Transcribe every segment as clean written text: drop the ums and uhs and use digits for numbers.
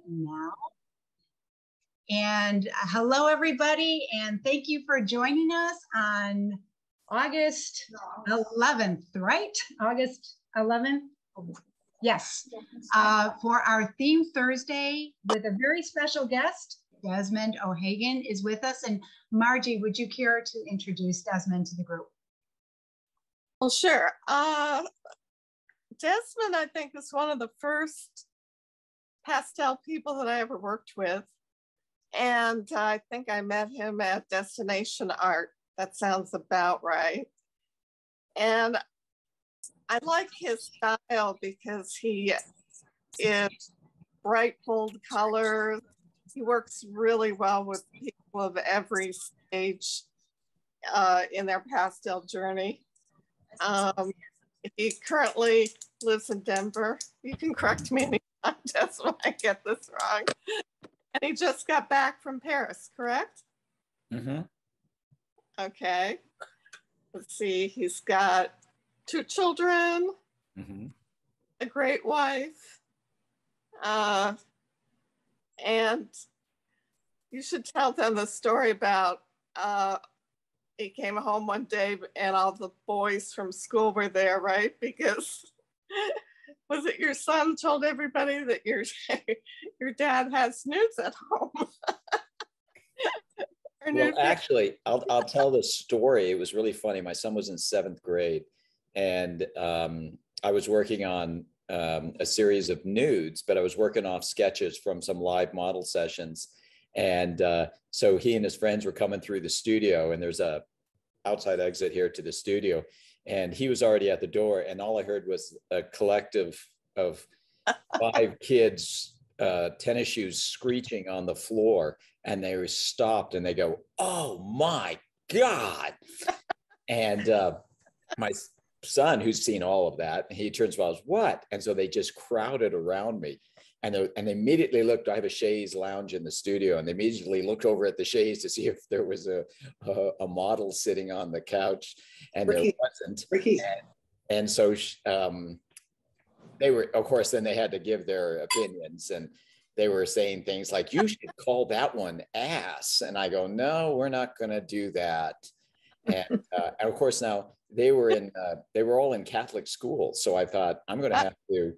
Now. And hello, everybody, and thank you for joining us on August 11th, right? August 11th? Yes, for our Theme Thursday with a very special guest. Desmond O'Hagan is with us. And Margie, would you care to introduce Desmond to the group? Well, sure. Desmond, I think, is one of the first pastel people that I ever worked with. And I think I met him at Destination Art. That sounds about right. And I like his style because he is bright, bold colors. He works really well with people of every stage in their pastel journey. He currently lives in Denver. You can correct me anytime, Jess, when I get this wrong. And he just got back from Paris, correct? Mm-hmm. Okay. Let's see. He's got 2 children, a great wife, and you should tell them the story about he came home one day and all the boys from school were there, right? Because was it your son told everybody that your dad has nudes at home? Well, actually, I'll tell the story. It was really funny. My son was in 7th grade, and I was working on a series of nudes, but I was working off sketches from some live model sessions. And so he and his friends were coming through the studio, and there's a outside exit here to the studio. And he was already at the door, and all I heard was a collective of 5 kids, tennis shoes screeching on the floor. And they were stopped and they go, "Oh my God." And my son, who's seen all of that, he turns around, "What?" And so they just crowded around me. And they immediately looked. I have a chaise lounge in the studio, and they immediately looked over at the chaise to see if there was a model sitting on the couch, and there wasn't. And so they were, of course, then they had to give their opinions, and they were saying things like, "You should call that one ass." And I go, "No, we're not going to do that." And of course, now they were all in Catholic schools. So I thought, I'm going to have to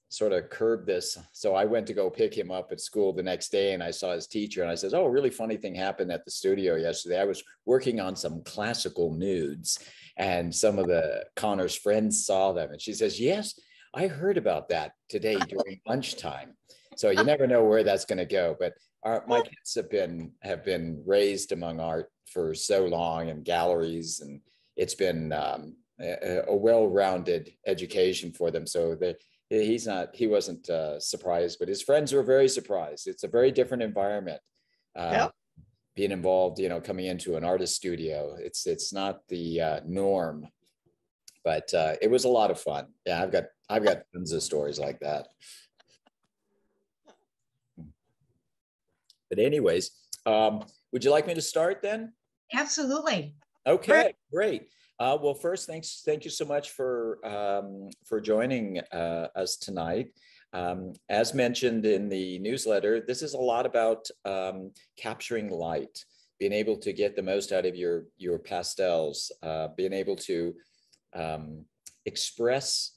sort of curb this. So I went to go pick him up at school the next day, and I saw his teacher, and I said, "Oh, a really funny thing happened at the studio yesterday. I was working on some classical nudes, and some of Connor's friends saw them." And she says, "Yes, I heard about that today during lunchtime." So you never know where that's going to go. But my kids have been raised among art for so long, and galleries, and it's been a well-rounded education for them. So he wasn't surprised, but his friends were very surprised. It's a very different environment. Being involved, coming into an artist studio, it's not the norm. But it was a lot of fun. Yeah, I've got tons of stories like that. But anyways, would you like me to start then? Absolutely. Okay, great. Well, first, thank you so much for joining us tonight. As mentioned in the newsletter, this is a lot about capturing light, being able to get the most out of your pastels, being able to express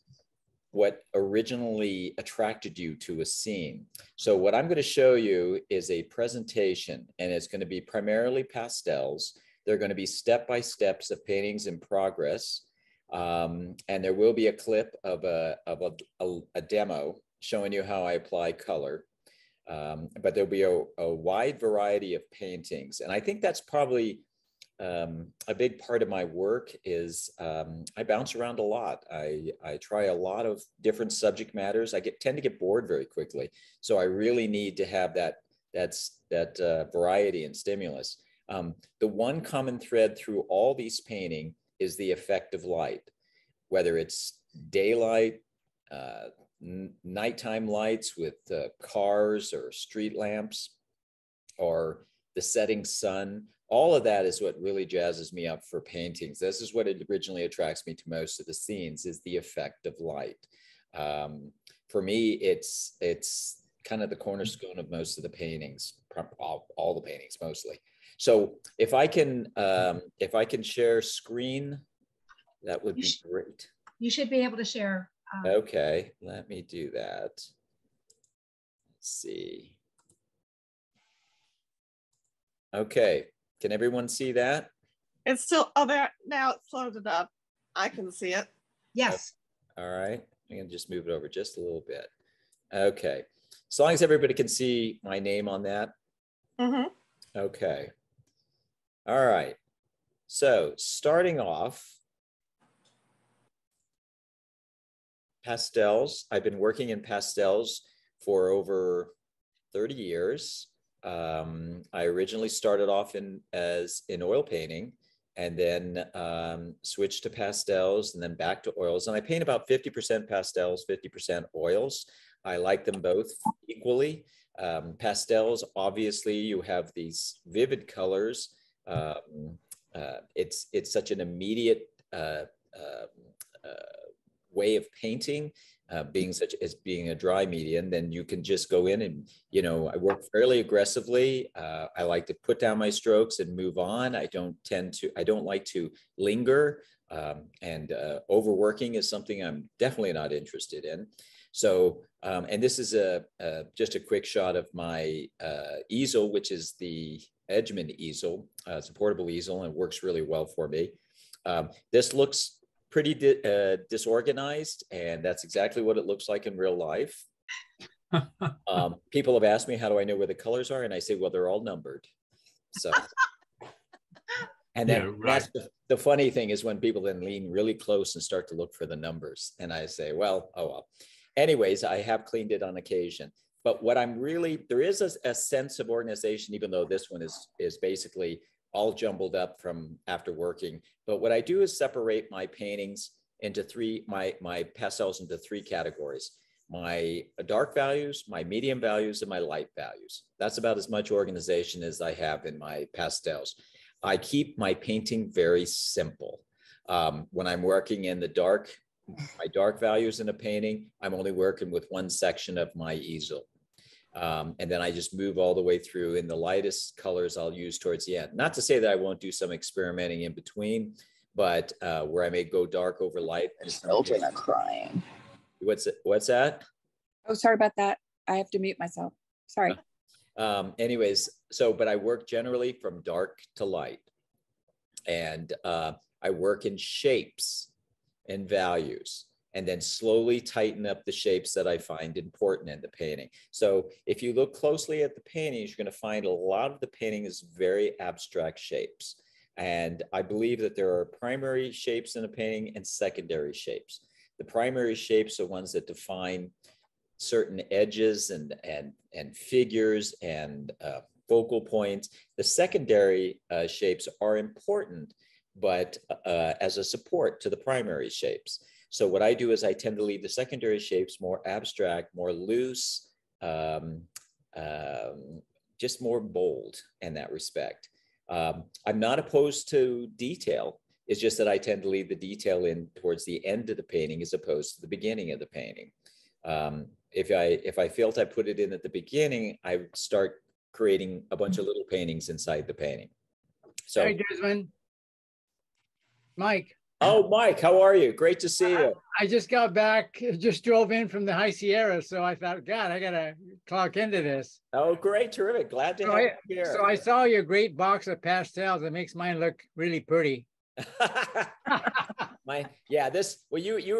what originally attracted you to a scene. So what I'm going to show you is a presentation, and it's going to be primarily pastels. They're going to be step-by-steps of paintings in progress. And there will be a clip of a demo showing you how I apply color. But there'll be a wide variety of paintings. And I think that's probably a big part of my work is I bounce around a lot. I try a lot of different subject matters. I tend to get bored very quickly. So I really need to have that variety and stimulus. The one common thread through all these paintings is the effect of light, whether it's daylight, nighttime lights with cars or street lamps, or the setting sun. All of that is what really jazzes me up for paintings. This is what originally attracts me to most of the scenes, is the effect of light. For me, it's kind of the cornerstone of most of the paintings, all the paintings mostly. So if I can share screen, that would be great. You should be able to share. Okay, let me do that. Let's see. Okay, can everyone see that? It's still, oh, there, now it's loaded up. I can see it. Yes. All right, I'm gonna just move it over just a little bit. Okay, as long as everybody can see my name on that. Mm-hmm. Okay. All right. So starting off, pastels. I've been working in pastels for over 30 years. I originally started off in oil painting, and then switched to pastels, and then back to oils. And I paint about 50% pastels, 50% oils. I like them both equally. Pastels, obviously, you have these vivid colors. It's such an immediate way of painting, being a dry medium. Then you can just go in and, I work fairly aggressively. I like to put down my strokes and move on. I don't like to linger, and overworking is something I'm definitely not interested in. So, and this is just a quick shot of my easel, which is the Edgemond easel. It's a portable easel and works really well for me. This looks pretty disorganized, and that's exactly what it looks like in real life. People have asked me, how do I know where the colors are? And I say, well, they're all numbered. So, and then yeah, right. that's the funny thing is when people then lean really close and start to look for the numbers. And I say, well, oh, well. Anyways, I have cleaned it on occasion. But what there is a sense of organization, even though this one is basically all jumbled up from after working. But what I do is separate my paintings into my pastels into three categories: my dark values, my medium values, and my light values. That's about as much organization as I have in my pastels. I keep my painting very simple. When I'm working in my dark values in a painting, I'm only working with one section of my easel. And then I just move all the way through, in the lightest colors I'll use towards the end. Not to say that I won't do some experimenting in between, but where I may go dark over light. Children are crying. What's that? Oh, sorry about that. I have to mute myself. Sorry. Anyways, but I work generally from dark to light. And I work in shapes and values, and then slowly tighten up the shapes that I find important in the painting. So if you look closely at the paintings, you're going to find a lot of the painting is very abstract shapes. And I believe that there are primary shapes in a painting and secondary shapes. The primary shapes are ones that define certain edges and figures and focal points. The secondary shapes are important, but as a support to the primary shapes. So what I do is I tend to leave the secondary shapes more abstract, more loose, just more bold in that respect. I'm not opposed to detail. It's just that I tend to leave the detail in towards the end of the painting as opposed to the beginning of the painting. If I felt I put it in at the beginning, I start creating a bunch of little paintings inside the painting. So, Hey, Desmond. Mike. Oh, Mike, how are you? Great to see you. I just got back, just drove in from the High Sierra, so I thought, God, I gotta clock into this. Oh, great, terrific. Glad to have you here. So I saw your great box of pastels. It makes mine look really pretty. You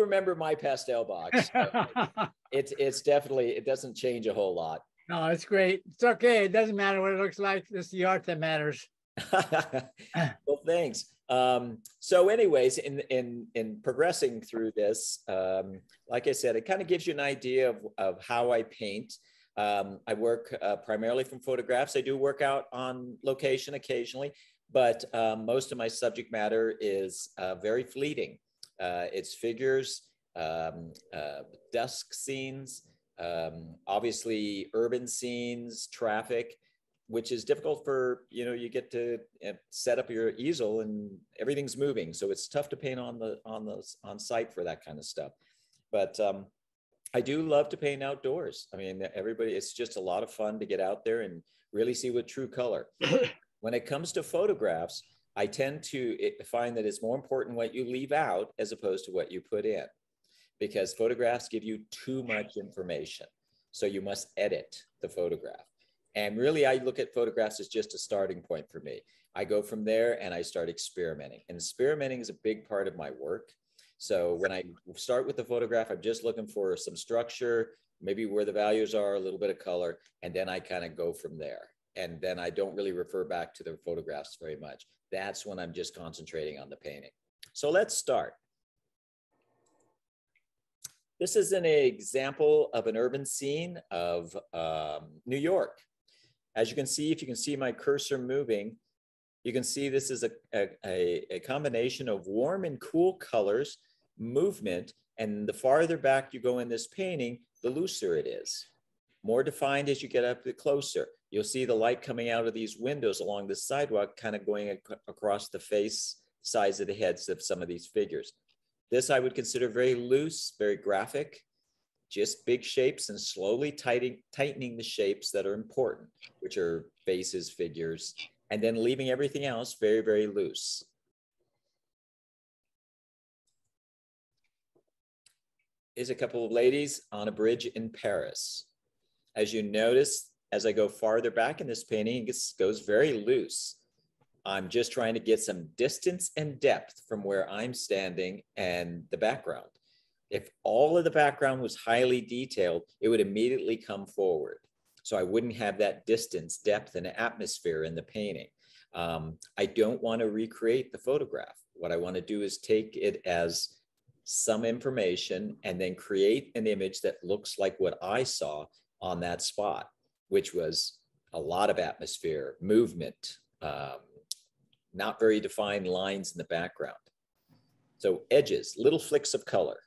remember my pastel box. It's definitely, it doesn't change a whole lot. No, it's great. It's okay. It doesn't matter what it looks like. It's the art that matters. Well, thanks. So anyways, in progressing through this, like I said, it kind of gives you an idea of how I paint. I work primarily from photographs. I do work out on location occasionally, but most of my subject matter is very fleeting. It's figures, dusk scenes, obviously urban scenes, traffic, which is difficult for, you get to set up your easel and everything's moving. So it's tough to paint on site for that kind of stuff. But I do love to paint outdoors. I mean, everybody, it's just a lot of fun to get out there and really see with true color. When it comes to photographs, I tend to find that it's more important what you leave out as opposed to what you put in, because photographs give you too much information. So you must edit the photograph. And really, I look at photographs as just a starting point for me. I go from there and I start experimenting. And experimenting is a big part of my work. So when I start with the photograph, I'm just looking for some structure, maybe where the values are, a little bit of color, and then I kind of go from there. And then I don't really refer back to the photographs very much. That's when I'm just concentrating on the painting. So let's start. This is an example of an urban scene of New York. As you can see, if you can see my cursor moving, you can see this is a combination of warm and cool colors, movement, and the farther back you go in this painting, the looser it is. More defined as you get up closer. You'll see the light coming out of these windows along the sidewalk, kind of going across the face, sides of the heads of some of these figures. This I would consider very loose, very graphic, just big shapes and slowly tightening the shapes that are important, which are faces, figures, and then leaving everything else very, very loose. Is a couple of ladies on a bridge in Paris. As you notice, as I go farther back in this painting, it goes very loose. I'm just trying to get some distance and depth from where I'm standing and the background. If all of the background was highly detailed, it would immediately come forward. So I wouldn't have that distance, depth, and atmosphere in the painting. I don't want to recreate the photograph. What I want to do is take it as some information and then create an image that looks like what I saw on that spot, which was a lot of atmosphere, movement, not very defined lines in the background. So edges, little flicks of color.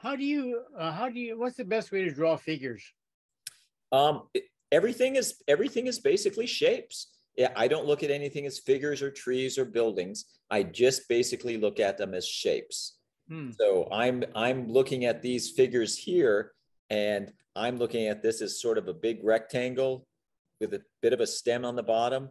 What's the best way to draw figures? Everything is basically shapes. Yeah, I don't look at anything as figures or trees or buildings. I just basically look at them as shapes. So I'm looking at these figures here, and I'm looking at this as sort of a big rectangle with a bit of a stem on the bottom.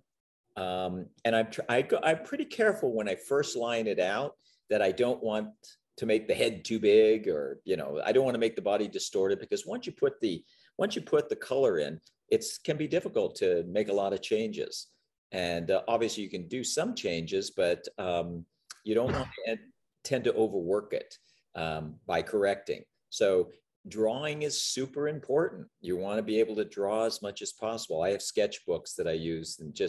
And I'm pretty careful when I first line it out that I don't want to make the head too big, or, you know, I don't want to make the body distorted, because once you put the color in, it can be difficult to make a lot of changes. And obviously you can do some changes, but you don't want to tend to overwork it by correcting. So drawing is super important. You want to be able to draw as much as possible. I have sketchbooks that I use, and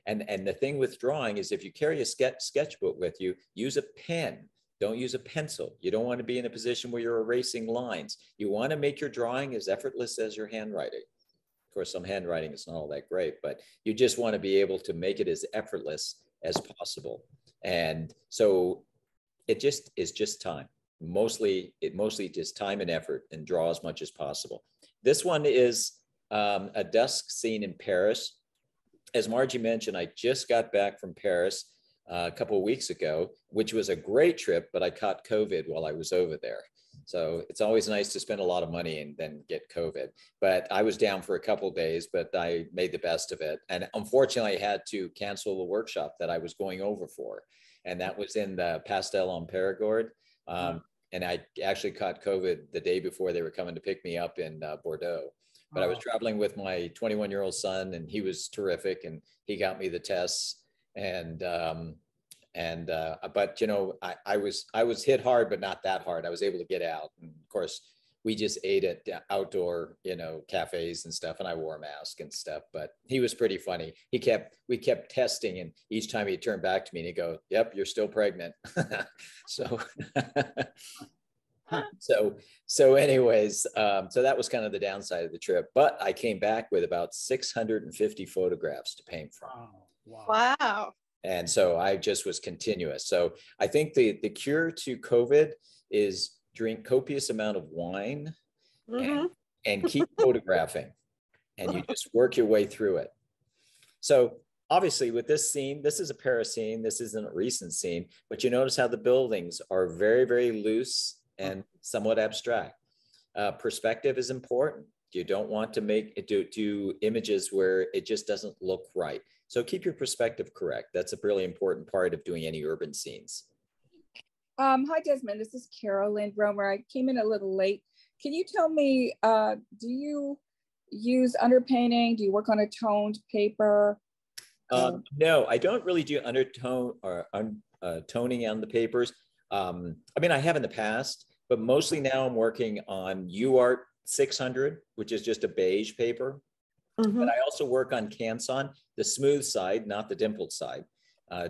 and the thing with drawing is, if you carry a sketchbook with you, use a pen. Don't use a pencil. You don't want to be in a position where you're erasing lines. You want to make your drawing as effortless as your handwriting. Of course, some handwriting is not all that great, but you just want to be able to make it as effortless as possible. And so it just is just time. Mostly just time and effort, and draw as much as possible. This one is a dusk scene in Paris. As Margie mentioned, I just got back from Paris a couple of weeks ago, which was a great trip, but I caught COVID while I was over there. So it's always nice to spend a lot of money and then get COVID. But I was down for a couple of days, but I made the best of it. And unfortunately, I had to cancel the workshop that I was going over for. And that was in the Pastel on Périgord. And I actually caught COVID the day before they were coming to pick me up in Bordeaux. But I was traveling with my 21-year-old son, and he was terrific, and he got me the tests. But you know, I was hit hard, but not that hard. I was able to get out, and of course, we just ate at outdoor, you know, cafes and stuff, and I wore a mask and stuff. But he was pretty funny. We kept testing, and each time he'd turn back to me and he'd go, "Yep, you're still pregnant." So. So anyways, so that was kind of the downside of the trip, but I came back with about 650 photographs to paint from. Wow. And so I just was continuous. So I think the cure to COVID is drink copious amount of wine and keep photographing, and you just work your way through it. So obviously with this scene, this is a Paris scene. This isn't a recent scene, but you notice how the buildings are very, very loose and somewhat abstract. Perspective is important. You don't want to make it do images where it just doesn't look right. So keep your perspective correct. That's a really important part of doing any urban scenes. Hi, Desmond. This is Carolyn Romer. I came in a little late. Can you tell me, do you use underpainting? Do you work on a toned paper? No, I don't really do undertone or toning on the papers. I mean, I have in the past, but mostly now I'm working on UArt 600, which is just a beige paper. Mm-hmm. But I also work on Canson, the smooth side, not the dimpled side.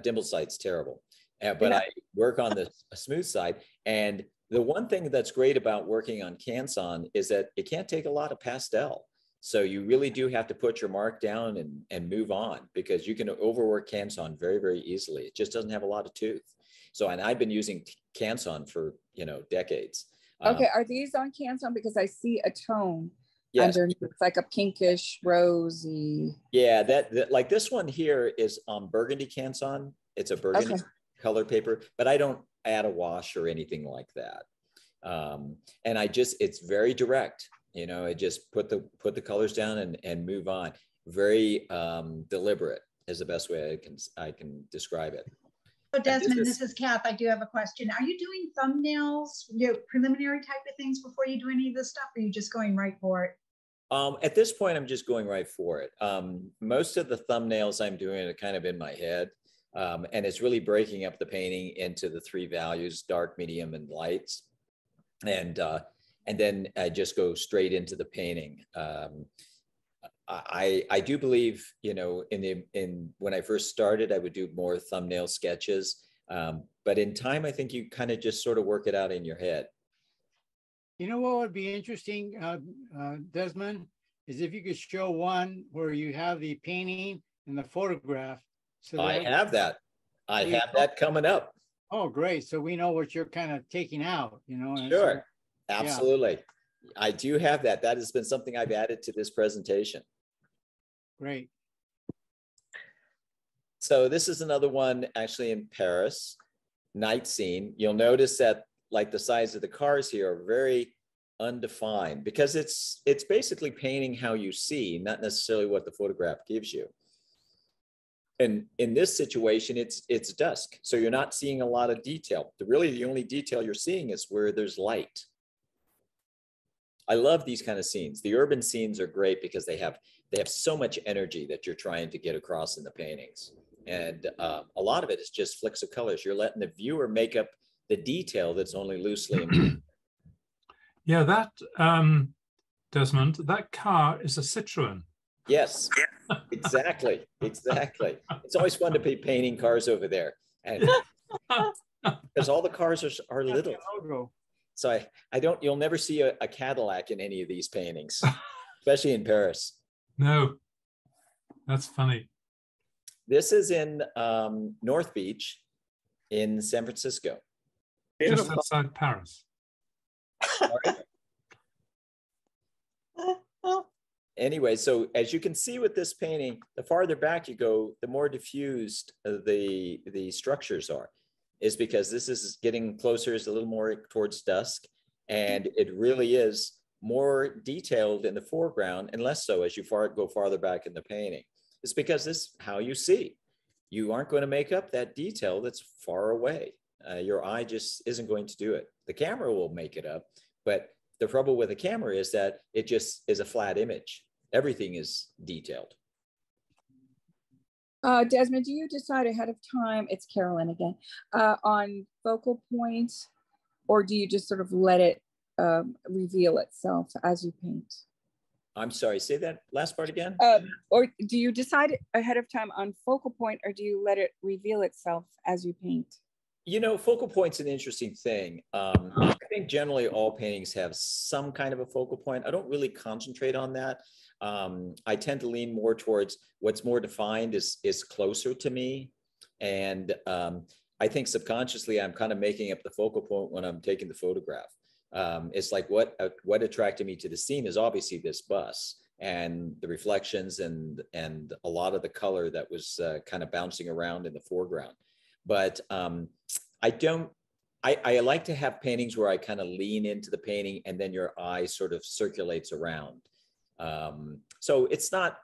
Dimpled side's terrible. But I work on the smooth side. And the one thing that's great about working on Canson is that it can't take a lot of pastel. So you really do have to put your mark down and move on, because you can overwork Canson very, very easily. It just doesn't have a lot of tooth. So, and I've been using Canson for, decades. Okay, are these on Canson? Because I see a tone. Yes. Underneath. It's like a pinkish, rosy. Yeah, that like this one here is burgundy Canson. It's a burgundy color paper, but I don't add a wash or anything like that. And it's very direct. I just put the colors down and move on. Very deliberate is the best way I can describe it. So Desmond, this is Kath. I do have a question. Are you doing thumbnails, preliminary type of things before you do any of this stuff? Or are you just going right for it? At this point, I'm just going right for it. Most of the thumbnails I'm doing are kind of in my head. And it's really breaking up the painting into the three values: dark, medium, and lights. And then I just go straight into the painting. I do believe, when I first started, I would do more thumbnail sketches. But in time, I think you kind of just sort of work it out in your head. You know what would be interesting, Desmond, is if you could show one where you have the painting and the photograph. So I have that. I have that coming up. Oh, great. So we know what you're kind of taking out, And Sure. So, absolutely. Yeah. I do have that. That has been something I've added to this presentation. Great. So this is another one actually in Paris, night scene. You'll notice that like the size of the cars here are very undefined, because it's basically painting how you see, not necessarily what the photograph gives you. And in this situation, it's dusk. So you're not seeing a lot of detail. The only detail you're seeing is where there's light. I love these kind of scenes. The urban scenes are great because they have so much energy that you're trying to get across in the paintings. And a lot of it is just flicks of colors. You're letting the viewer make up the detail that's only loosely. Yeah, that, Desmond, that car is a Citroen. Yes, exactly. Exactly. It's always fun to be painting cars over there. And because all the cars are little. So you'll never see a Cadillac in any of these paintings, especially in Paris. No, that's funny. This is in North Beach in San Francisco. Just outside Paris. Anyway, so as you can see with this painting, the farther back you go, the more diffused the structures are. Is because this is getting closer, is a little more towards dusk, and it really is more detailed in the foreground and less so as you go farther back in the painting. It's because this is how you see. You aren't going to make up that detail that's far away. Your eye just isn't going to do it. The camera will make it up, but the trouble with the camera is that it just is a flat image. Everything is detailed. Desmond, do you decide ahead of time, it's Carolyn again, on focal points, or do you just sort of let it reveal itself as you paint? I'm sorry, say that last part again. Or do you decide ahead of time on focal point, or do you let it reveal itself as you paint? Focal point's an interesting thing. I think generally all paintings have some kind of a focal point. I don't really concentrate on that. I tend to lean more towards what's more defined is closer to me. And I think subconsciously I'm kind of making up the focal point when I'm taking the photograph. It's like what attracted me to the scene is obviously this bus and the reflections and a lot of the color that was kind of bouncing around in the foreground. But I don't I like to have paintings where I kind of lean into the painting and then your eye sort of circulates around. So it's not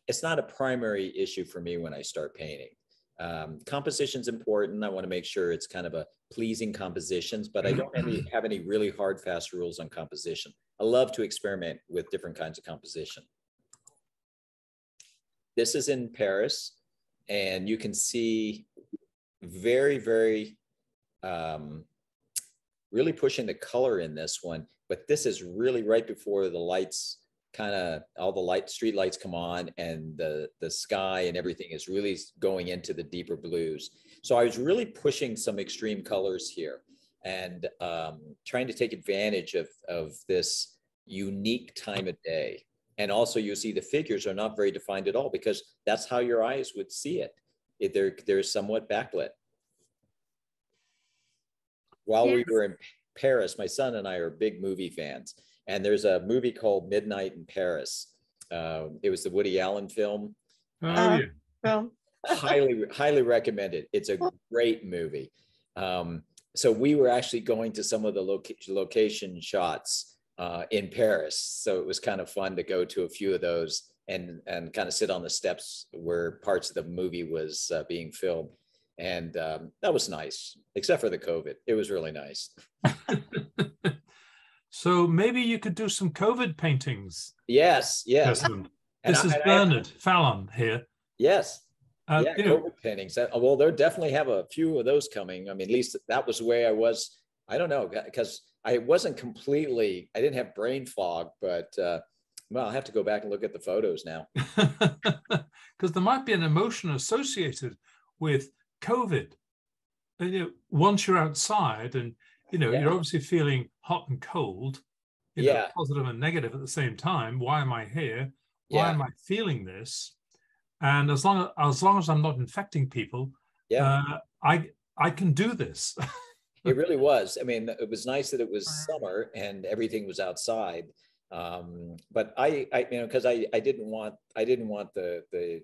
a primary issue for me when I start painting. Composition's important. I want to make sure it's kind of a pleasing compositions, but I don't have any really hard, fast rules on composition. I love to experiment with different kinds of composition. This is in Paris, and you can see very, very, really pushing the color in this one, but this is really right before the lights all the street lights come on, and the sky and everything is really going into the deeper blues. So I was really pushing some extreme colors here and trying to take advantage of this unique time of day. And also you see the figures are not very defined at all, because that's how your eyes would see it. They're somewhat backlit. While we were in Paris, my son and I are big movie fans. And there's a movie called Midnight in Paris. It was the Woody Allen film. Oh, yeah. Highly recommended. It's a great movie. So we were actually going to some of the location shots in Paris. So it was kind of fun to go to a few of those and kind of sit on the steps where parts of the movie was being filmed. And that was nice, except for the COVID. It was really nice. So maybe you could do some COVID paintings. Yes, yes. This is Bernard Fallon here. Yes. Yeah, COVID paintings. Well, they'll definitely have a few of those coming. I mean, at least that was the way I was. I don't know, because I didn't have brain fog, but well, I'll have to go back and look at the photos now. Because there might be an emotion associated with COVID. Once you're outside and you're obviously feeling hot and cold, positive and negative at the same time. Why am I here? Why am I feeling this? And as long as I'm not infecting people, I can do this. It really was. I mean, it was nice that it was summer and everything was outside. But I because I didn't want the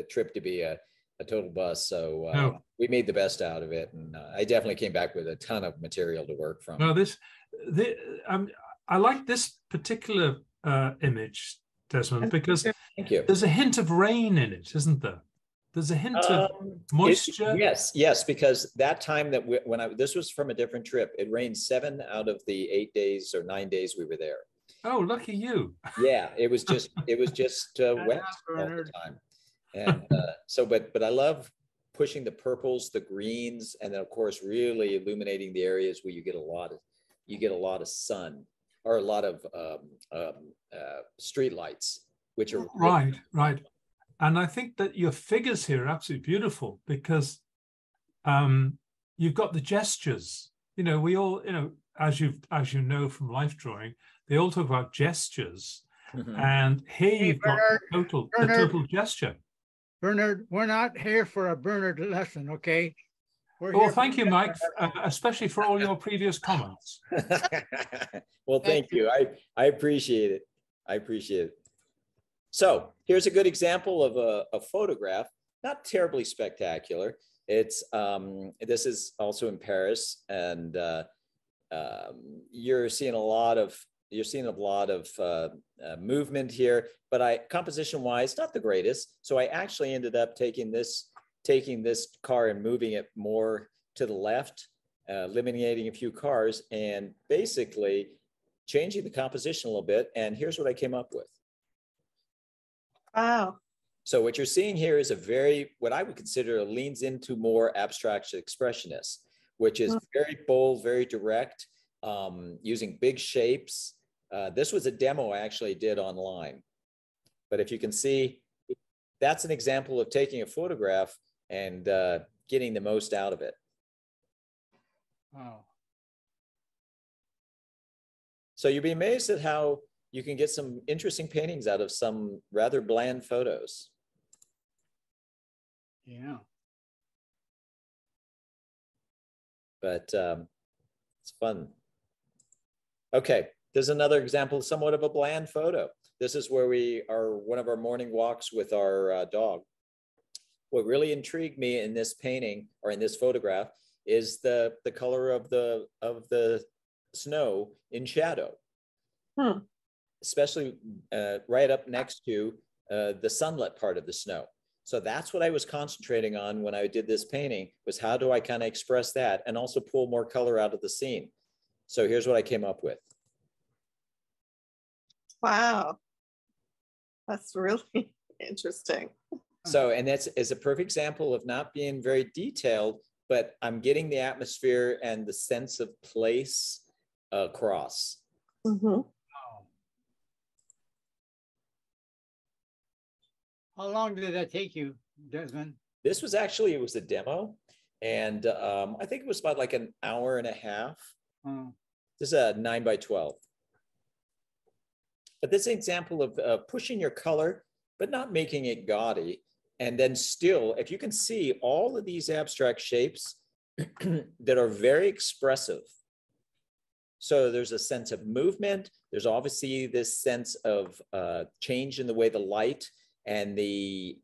trip to be a total bust. So we made the best out of it. And I definitely came back with a ton of material to work from. No, I like this particular image, Desmond, because there's a hint of rain in it, isn't there? There's a hint of moisture. Yes, because that time that this was from a different trip. It rained 7 out of the 8 days or 9 days we were there. Oh, lucky you. Yeah, it was just wet all the time. And but I love pushing the purples, the greens, and then of course really illuminating the areas where you get a lot of sun or a lot of street lights, which are right. And I think that your figures here are absolutely beautiful because you've got the gestures. We all, as you know from life drawing, they all talk about gestures, and here you've got the total gesture. Bernard, we're not here for a Bernard lesson, okay? Well, thank you, Mike, especially for all your previous comments. Well, thank you. I appreciate it. I appreciate it. So here's a good example of a photograph, not terribly spectacular. It's this is also in Paris, and you're seeing a lot of movement here, but composition-wise, not the greatest. So I actually ended up taking this car and moving it more to the left, eliminating a few cars, and basically changing the composition a little bit. And here's what I came up with. Wow. So what you're seeing here is what I would consider leans into more abstract expressionist, which is very bold, very direct, using big shapes. This was a demo I actually did online, but if you can see, that's an example of taking a photograph and getting the most out of it. Wow. So you'd be amazed at how you can get some interesting paintings out of some rather bland photos. Yeah. But it's fun. Okay, there's another example, somewhat of a bland photo. This is where we are, one of our morning walks with our dog. What really intrigued me in this painting or in this photograph is the color of the snow in shadow, especially right up next to the sunlit part of the snow. So that's what I was concentrating on when I did this painting, was how do I kind of express that and also pull more color out of the scene. So here's what I came up with. Wow. That's really interesting. So, and that's is a perfect example of not being very detailed, but I'm getting the atmosphere and the sense of place across. Mm-hmm. How long did that take you, Desmond? This was actually, it was a demo. And I think it was about like an hour and a half. This is a 9x12. But this is an example of pushing your color, but not making it gaudy. And then still, if you can see all of these abstract shapes that are very expressive. So there's a sense of movement. There's obviously this sense of change in the way the light and the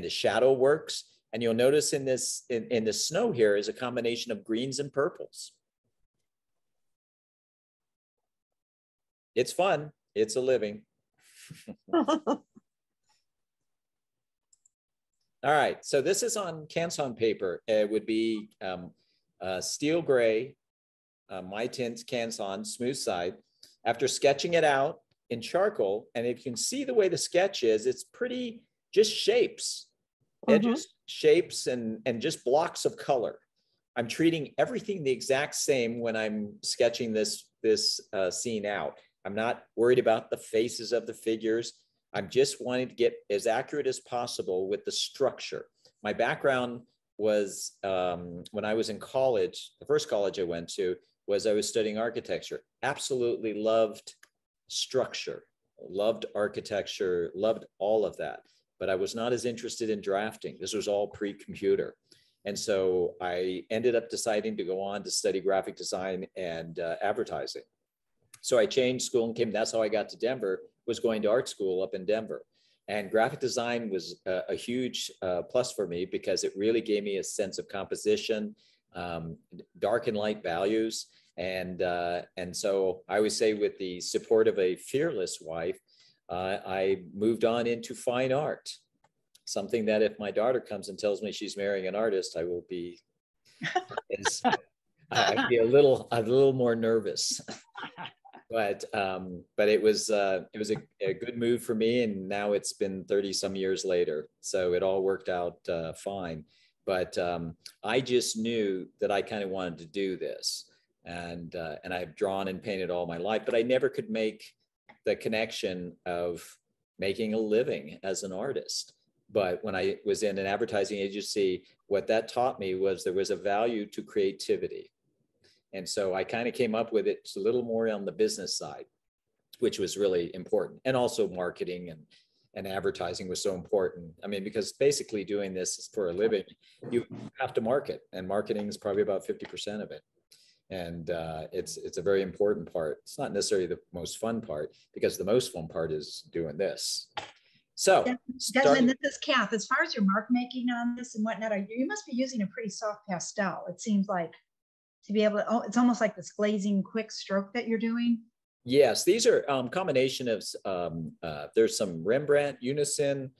shadow works. And you'll notice in this in the snow here is a combination of greens and purples. It's fun. It's a living. All right, so this is on Canson paper. It would be steel gray, my tint Canson, smooth side. After sketching it out in charcoal, and if you can see the way the sketch is, it's pretty just shapes, edges, shapes, and just blocks of color. I'm treating everything the exact same when I'm sketching this scene out. I'm not worried about the faces of the figures. I'm just wanting to get as accurate as possible with the structure. My background was when I was in college, the first college I went to was I was studying architecture. Absolutely loved structure, loved architecture, loved all of that. But I was not as interested in drafting. This was all pre-computer. And so I ended up deciding to go on to study graphic design and advertising. So I changed school and came, that's how I got to Denver, was going to art school up in Denver. And graphic design was a huge plus for me because it really gave me a sense of composition, dark and light values. And so I would say with the support of a fearless wife, I moved on into fine art. Something that if my daughter comes and tells me she's marrying an artist, I will be, I'd be a little more nervous. But it was a good move for me, and now it's been 30 some years later, so it all worked out fine. But I just knew that I kind of wanted to do this, and I've drawn and painted all my life, but I never could make the connection of making a living as an artist. But when I was in an advertising agency, what that taught me was there was a value to creativity. And so I kind of came up with it a little more on the business side, which was really important. And also marketing and advertising was so important. I mean, because basically doing this for a living, you have to market, and marketing is probably about 50% of it. And it's a very important part. It's not necessarily the most fun part, because the most fun part is doing this. So Desmond, this is Kath. As far as your mark making on this and whatnot, you must be using a pretty soft pastel. It seems like, to be able to, it's almost like this glazing quick stroke that you're doing. Yes, these are combination of, there's some Rembrandt, Unison,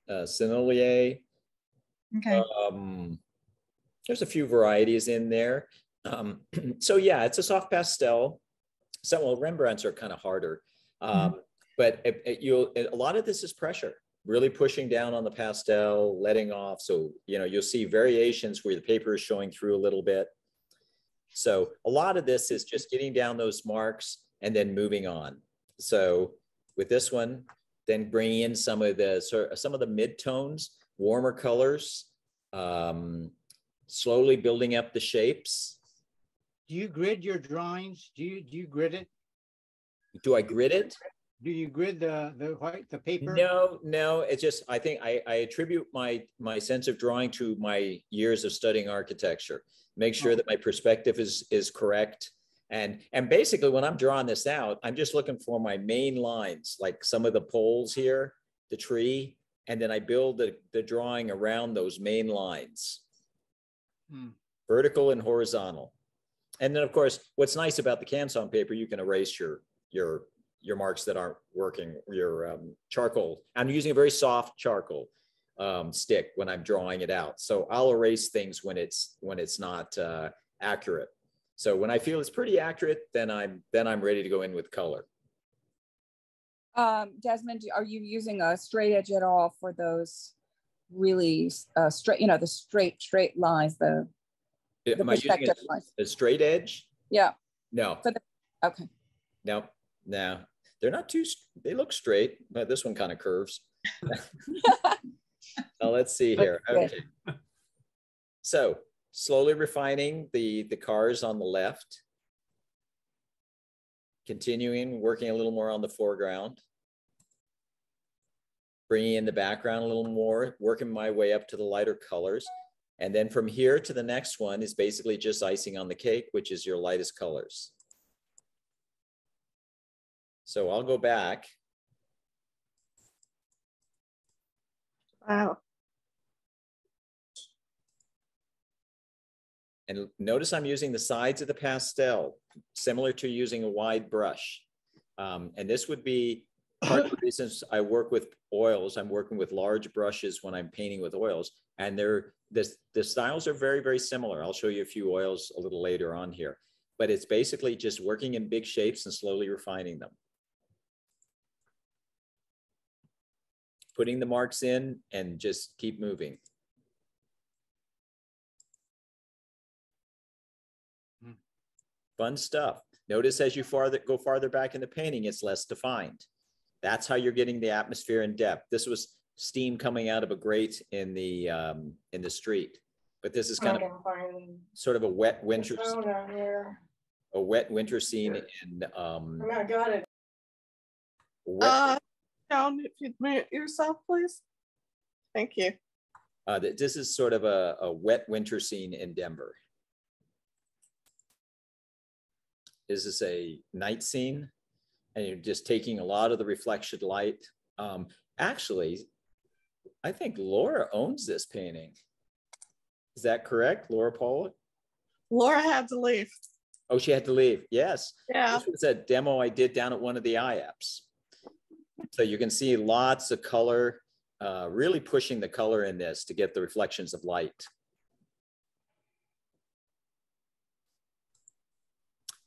Sennelier. Okay. There's a few varieties in there. So yeah, it's a soft pastel. Well, Rembrandts are kind of harder. But a lot of this is pressure, really pushing down on the pastel, letting off. So, you'll see variations where the paper is showing through a little bit. So a lot of this is just getting down those marks and then moving on. So with this one, then bringing in some of the mid-tones, warmer colors, slowly building up the shapes. Do you grid your drawings? Do you grid it? Do I grid it? Do you grid the paper? No. It's just, I think I attribute my sense of drawing to my years of studying architecture. Make sure that my perspective is correct. And basically when I'm drawing this out, I'm just looking for my main lines, like some of the poles here, the tree, and then I build the drawing around those main lines. vertical and horizontal. And then of course, what's nice about the Canson paper, you can erase your marks that aren't working, your charcoal. I'm using a very soft charcoal stick when I'm drawing it out. So I'll erase things when it's not accurate. So when I feel it's pretty accurate, then I'm ready to go in with color. Desmond, are you using a straight edge at all for those really straight, the straight lines, the perspective lines? A straight edge? Yeah. No. Okay. No. They're not too, they look straight, but this one kind of curves. Now let's see here. Okay. So slowly refining the cars on the left. Continuing, working a little more on the foreground. Bringing in the background a little more, working my way up to the lighter colors. And then from here to the next one is basically just icing on the cake, which is your lightest colors. So I'll go back. Wow. And notice I'm using the sides of the pastel, similar to using a wide brush. And this would be part of the reasons I work with oils. I'm working with large brushes when I'm painting with oils. And the styles are very, very similar. I'll show you a few oils a little later on here. But it's basically just working in big shapes and slowly refining them. Putting the marks in and just keep moving. Fun stuff. Notice as you go farther back in the painting, it's less defined. That's how you're getting the atmosphere and depth. This was steam coming out of a grate in the street, but this is kind of sort of a wet winter. A wet winter scene in. I got it. Down, if you'd mute yourself, please. Thank you. This is sort of a wet winter scene in Denver. This is a night scene, and you're just taking a lot of the reflection light. Actually, I think Laura owns this painting. Is that correct, Laura Pollock? Laura had to leave. Oh, she had to leave. Yes. Yeah. This was a demo I did down at one of the IAPs. So you can see lots of color, really pushing the color in this to get the reflections of light.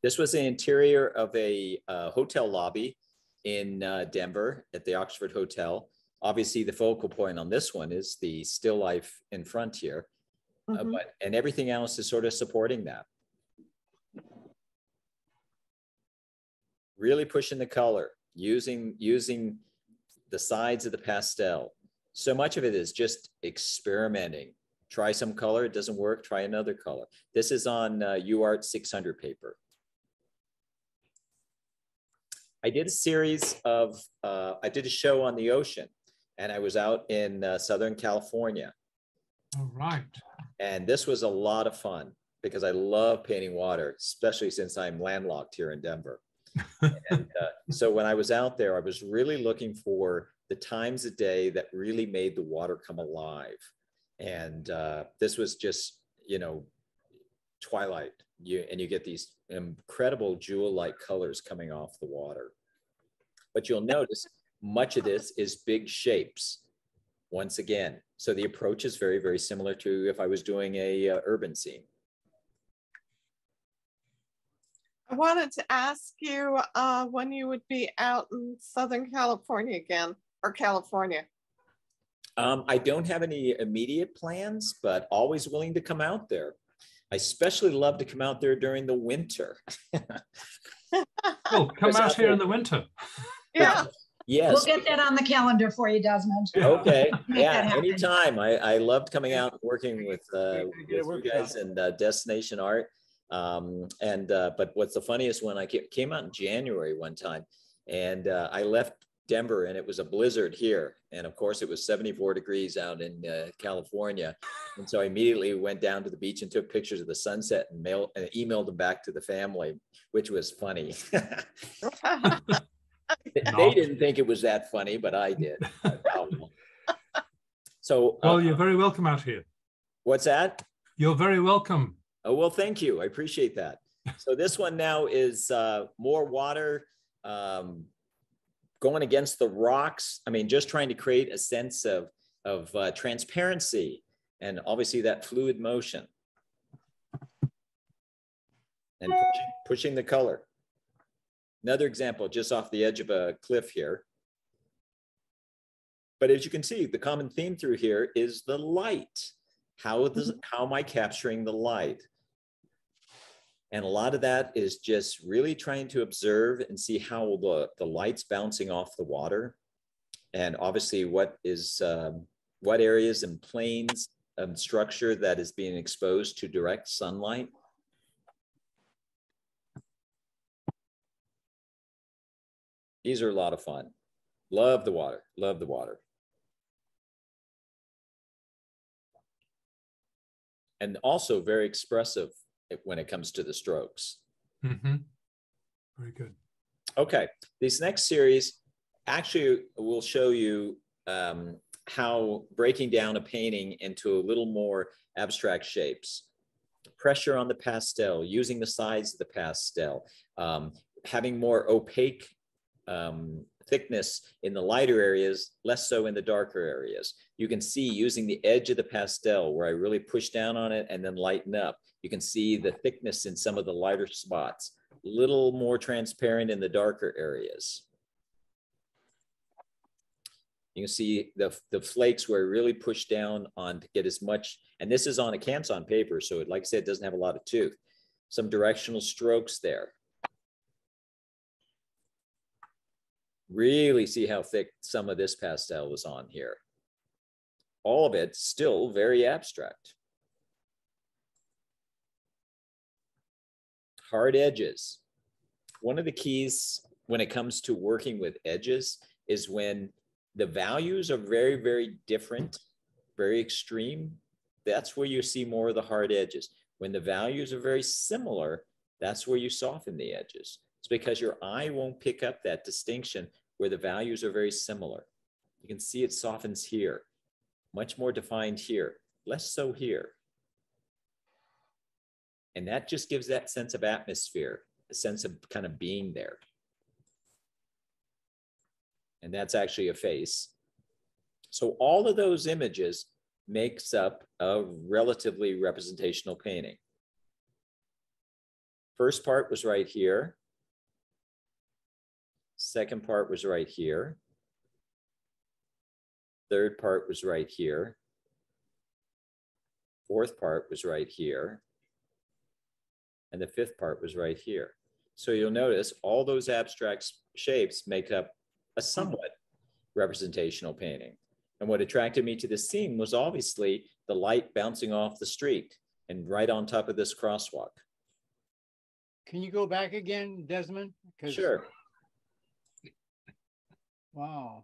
This was the interior of a hotel lobby in Denver at the Oxford Hotel. Obviously, the focal point on this one is the still life in front here, and everything else is sort of supporting that. Really pushing the color, using the sides of the pastel. So much of it is just experimenting. Try some color, it doesn't work, try another color. This is on UArt 600 paper. I did a series of, I did a show on the ocean, and I was out in Southern California. All right. And this was a lot of fun because I love painting water, especially since I'm landlocked here in Denver. And so when I was out there, I was really looking for the times a day that really made the water come alive. And this was just, twilight. And you get these incredible jewel-like colors coming off the water. But you'll notice much of this is big shapes once again. So the approach is very, very similar to if I was doing a urban scene. I wanted to ask you when you would be out in Southern California again, or California. I don't have any immediate plans, but always willing to come out there. I especially love to come out there during the winter. Oh, come out here in the winter. Yeah. Yes. We'll get that on the calendar for you, Desmond. Okay. Make that Yeah. happen. Anytime. I loved coming out and working with you guys and Destination Art. But what's the funniest one? I came out in January one time, and I left Denver, and it was a blizzard here. And of course, it was 74 degrees out in California. And so I immediately went down to the beach and took pictures of the sunset and emailed them back to the family, which was funny. They didn't think it was that funny, but I did. So, well, you're very welcome out here. What's that? You're very welcome Oh, well, thank you. I appreciate that. So this one now is more water going against the rocks. I mean, just trying to create a sense of transparency and obviously that fluid motion. And pushing the color. Another example, just off the edge of a cliff here. But as you can see, the common theme through here is the light. How am I capturing the light? And a lot of that is just really trying to observe and see how the light's bouncing off the water. And obviously what areas and planes of structure that is being exposed to direct sunlight. These are a lot of fun. Love the water, love the water. And also very expressive when it comes to the strokes. Mm-hmm. Very good. Okay, this next series actually will show you how breaking down a painting into a little more abstract shapes. Pressure on the pastel, using the size of the pastel, having more opaque thickness in the lighter areas, less so in the darker areas. You can see using the edge of the pastel where I really push down on it and then lighten up. You can see the thickness in some of the lighter spots, a little more transparent in the darker areas. You can see the flakes where I really push down on to get as much, and this is on a Canson paper, so like I said, it doesn't have a lot of tooth. Some directional strokes there. Really see how thick some of this pastel was on here. All of it still very abstract. Hard edges. One of the keys when it comes to working with edges is when the values are very, very different, very extreme, that's where you see more of the hard edges. When the values are very similar, that's where you soften the edges. It's because your eye won't pick up that distinction where the values are very similar. You can see it softens here, much more defined here, less so here. And that just gives that sense of atmosphere, a sense of kind of being there. And that's actually a face. So all of those images makes up a relatively representational painting. First part was right here. Second part was right here. Third part was right here. Fourth part was right here. And the fifth part was right here. So you'll notice all those abstract shapes make up a somewhat representational painting. And what attracted me to this scene was obviously the light bouncing off the street and right on top of this crosswalk. Can you go back again, Desmond? Sure. Wow.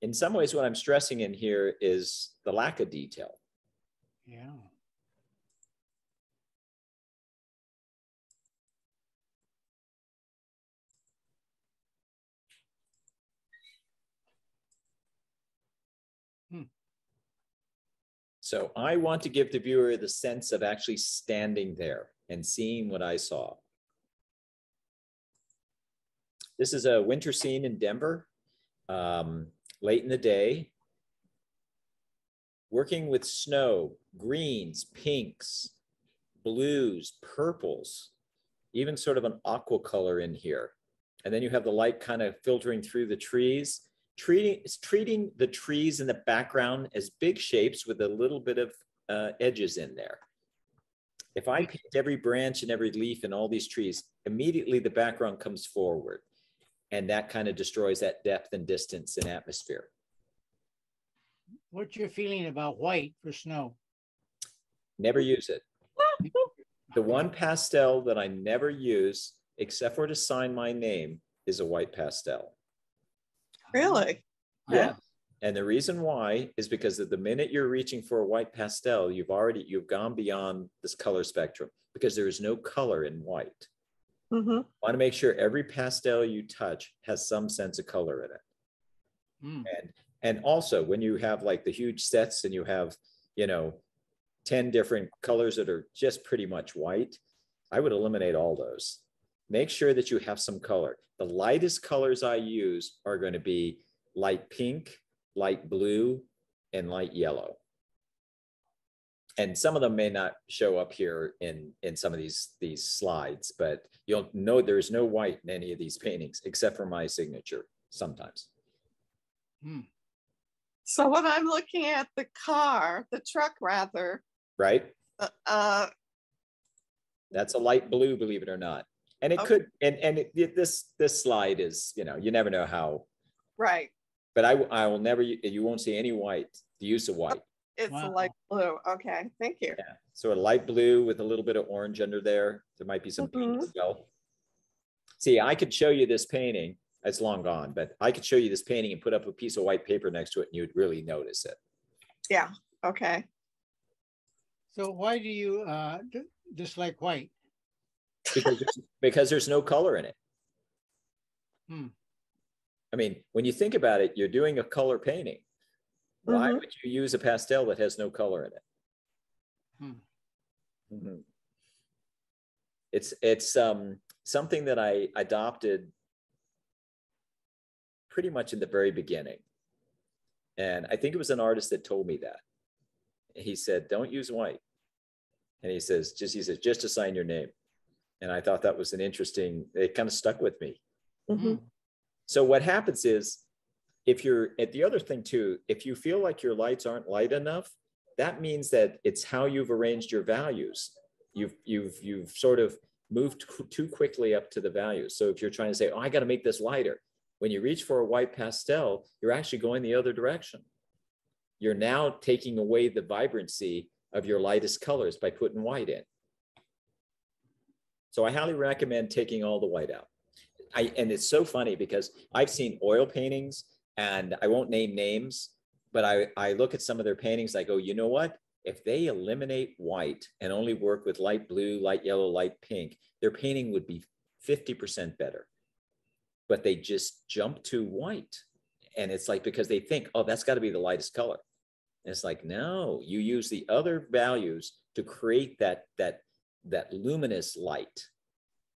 In some ways, what I'm stressing in here is the lack of detail. Yeah. So I want to give the viewer the sense of actually standing there and seeing what I saw. This is a winter scene in Denver, late in the day, working with snow, greens, pinks, blues, purples, even sort of an aqua color in here. And then you have the light kind of filtering through the trees. Treating the trees in the background as big shapes with a little bit of edges in there. If I paint every branch and every leaf in all these trees, immediately the background comes forward. And that kind of destroys that depth and distance and atmosphere. What's your feeling about white for snow? Never use it. The one pastel that I never use, except for to sign my name, is a white pastel. Really? Yeah. And the reason why is because at the minute you're reaching for a white pastel, you've gone beyond this color spectrum because there is no color in white. Mm-hmm. Want to make sure every pastel you touch has some sense of color in it. Mm. And also when you have like the huge sets and you have, you know, 10 different colors that are just pretty much white, I would eliminate all those. Make sure that you have some color. The lightest colors I use are going to be light pink, light blue, and light yellow. And some of them may not show up here in some of these slides, but you'll know there's no white in any of these paintings except for my signature sometimes. Mm. So when I'm looking at the truck rather, Right? That's a light blue, believe it or not. And it could, this slide is, you know, you never know how. Right. But I will never, you won't see any white, the use of white. It's a light blue. Okay, thank you. Yeah. So a light blue with a little bit of orange under there. There might be some pink as well. See, I could show you this painting. It's long gone, but I could show you this painting and put up a piece of white paper next to it and you'd really notice it. Yeah, okay. So why do you dislike white? Because there's no color in it. Hmm. I mean, when you think about it, you're doing a color painting. Why would you use a pastel that has no color in it? Hmm. It's something that I adopted pretty much in the very beginning. And I think it was an artist that told me that. He said, don't use white. And he says, just to sign your name. And I thought that was an interesting, it kind of stuck with me. So what happens is, if you're at the other thing too, if you feel like your lights aren't light enough, that means that it's how you've arranged your values. You've sort of moved too quickly up to the values. So if you're trying to say, oh, I got to make this lighter, when you reach for a white pastel, you're actually going the other direction. You're now taking away the vibrancy of your lightest colors by putting white in. So I highly recommend taking all the white out. And it's so funny because I've seen oil paintings, and I won't name names, but I look at some of their paintings, I go, you know what? If they eliminate white and only work with light blue, light yellow, light pink, their painting would be 50% better. But they just jump to white. And it's like, because they think, oh, that's got to be the lightest color. And it's like, no, you use the other values to create that luminous light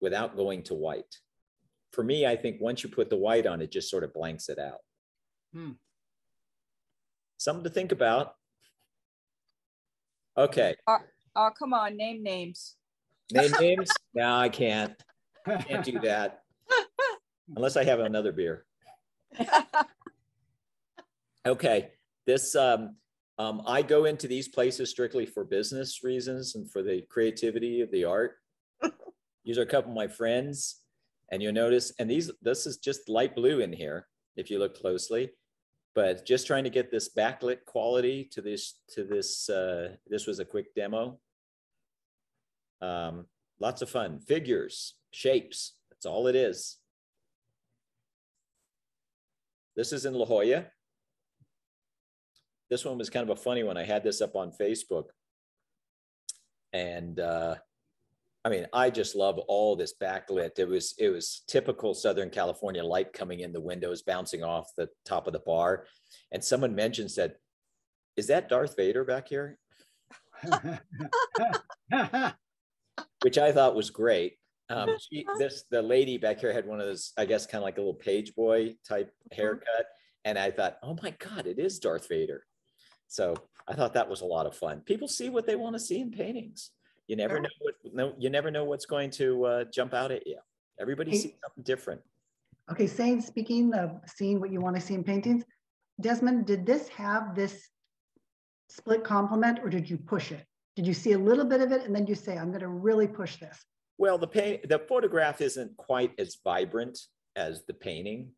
without going to white. For me, I think once you put the white on, it just sort of blanks it out. Something to think about. Okay. Oh, come on, name names. Name names? No, I can't. Can't do that. Unless I have another beer. Okay. This, I go into these places strictly for business reasons and for the creativity of the art. These are a couple of my friends. And you'll notice, and this is just light blue in here, if you look closely, but just trying to get this backlit quality to this, this was a quick demo. Lots of fun, figures, shapes, that's all it is. This is in La Jolla. This one was kind of a funny one. I had this up on Facebook. And I mean, I just love all this backlit. It was typical Southern California light coming in the windows, bouncing off the top of the bar. And someone mentioned, said, is that Darth Vader back here? Which I thought was great. The lady back here had one of those, I guess, kind of like a little page boy type haircut. And I thought, oh my God, it is Darth Vader. So I thought that was a lot of fun. People see what they want to see in paintings. You never know you never know what's going to jump out at you. Everybody sees something different. Okay, speaking of seeing what you want to see in paintings, Desmond, did this have this split complement, or did you push it? Did you see a little bit of it and then you say, I'm going to really push this? Well, the photograph isn't quite as vibrant as the painting.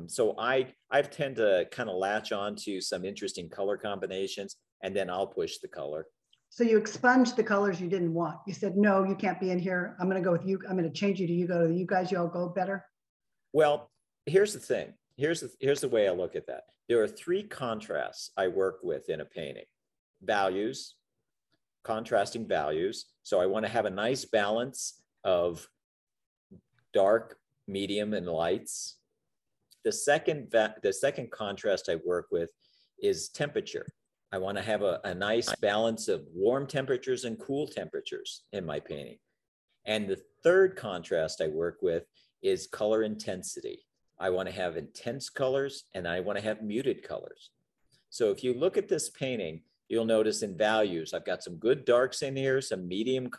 So I tend to kind of latch on to some interesting color combinations, and then I'll push the color. So you expunged the colors you didn't want. You said, no, you can't be in here. I'm going to go with you. I'm going to change you to you go to you guys. You all go better. Well, here's the thing. Here's the way I look at that. There are three contrasts I work with in a painting. Values, contrasting values. So I want to have a nice balance of dark, medium, and lights. The second contrast I work with is temperature. I want to have a nice balance of warm temperatures and cool temperatures in my painting. And the third contrast I work with is color intensity. I want to have intense colors and I want to have muted colors. So if you look at this painting, you'll notice in values, I've got some good darks in here, some medium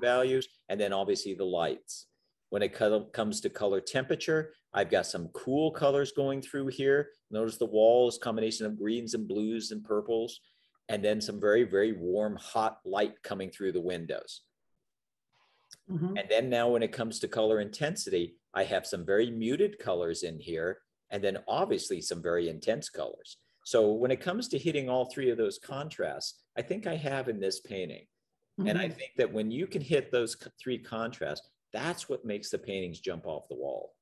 values, and then obviously the lights. When it comes to color temperature, I've got some cool colors going through here. Notice the walls, combination of greens and blues and purples, and then some very, very warm, hot light coming through the windows. Mm-hmm. And then now when it comes to color intensity, I have some very muted colors in here, and then obviously some very intense colors. So when it comes to hitting all three of those contrasts, I think I have in this painting. Mm-hmm. And I think that when you can hit those three contrasts, that's what makes the paintings jump off the wall.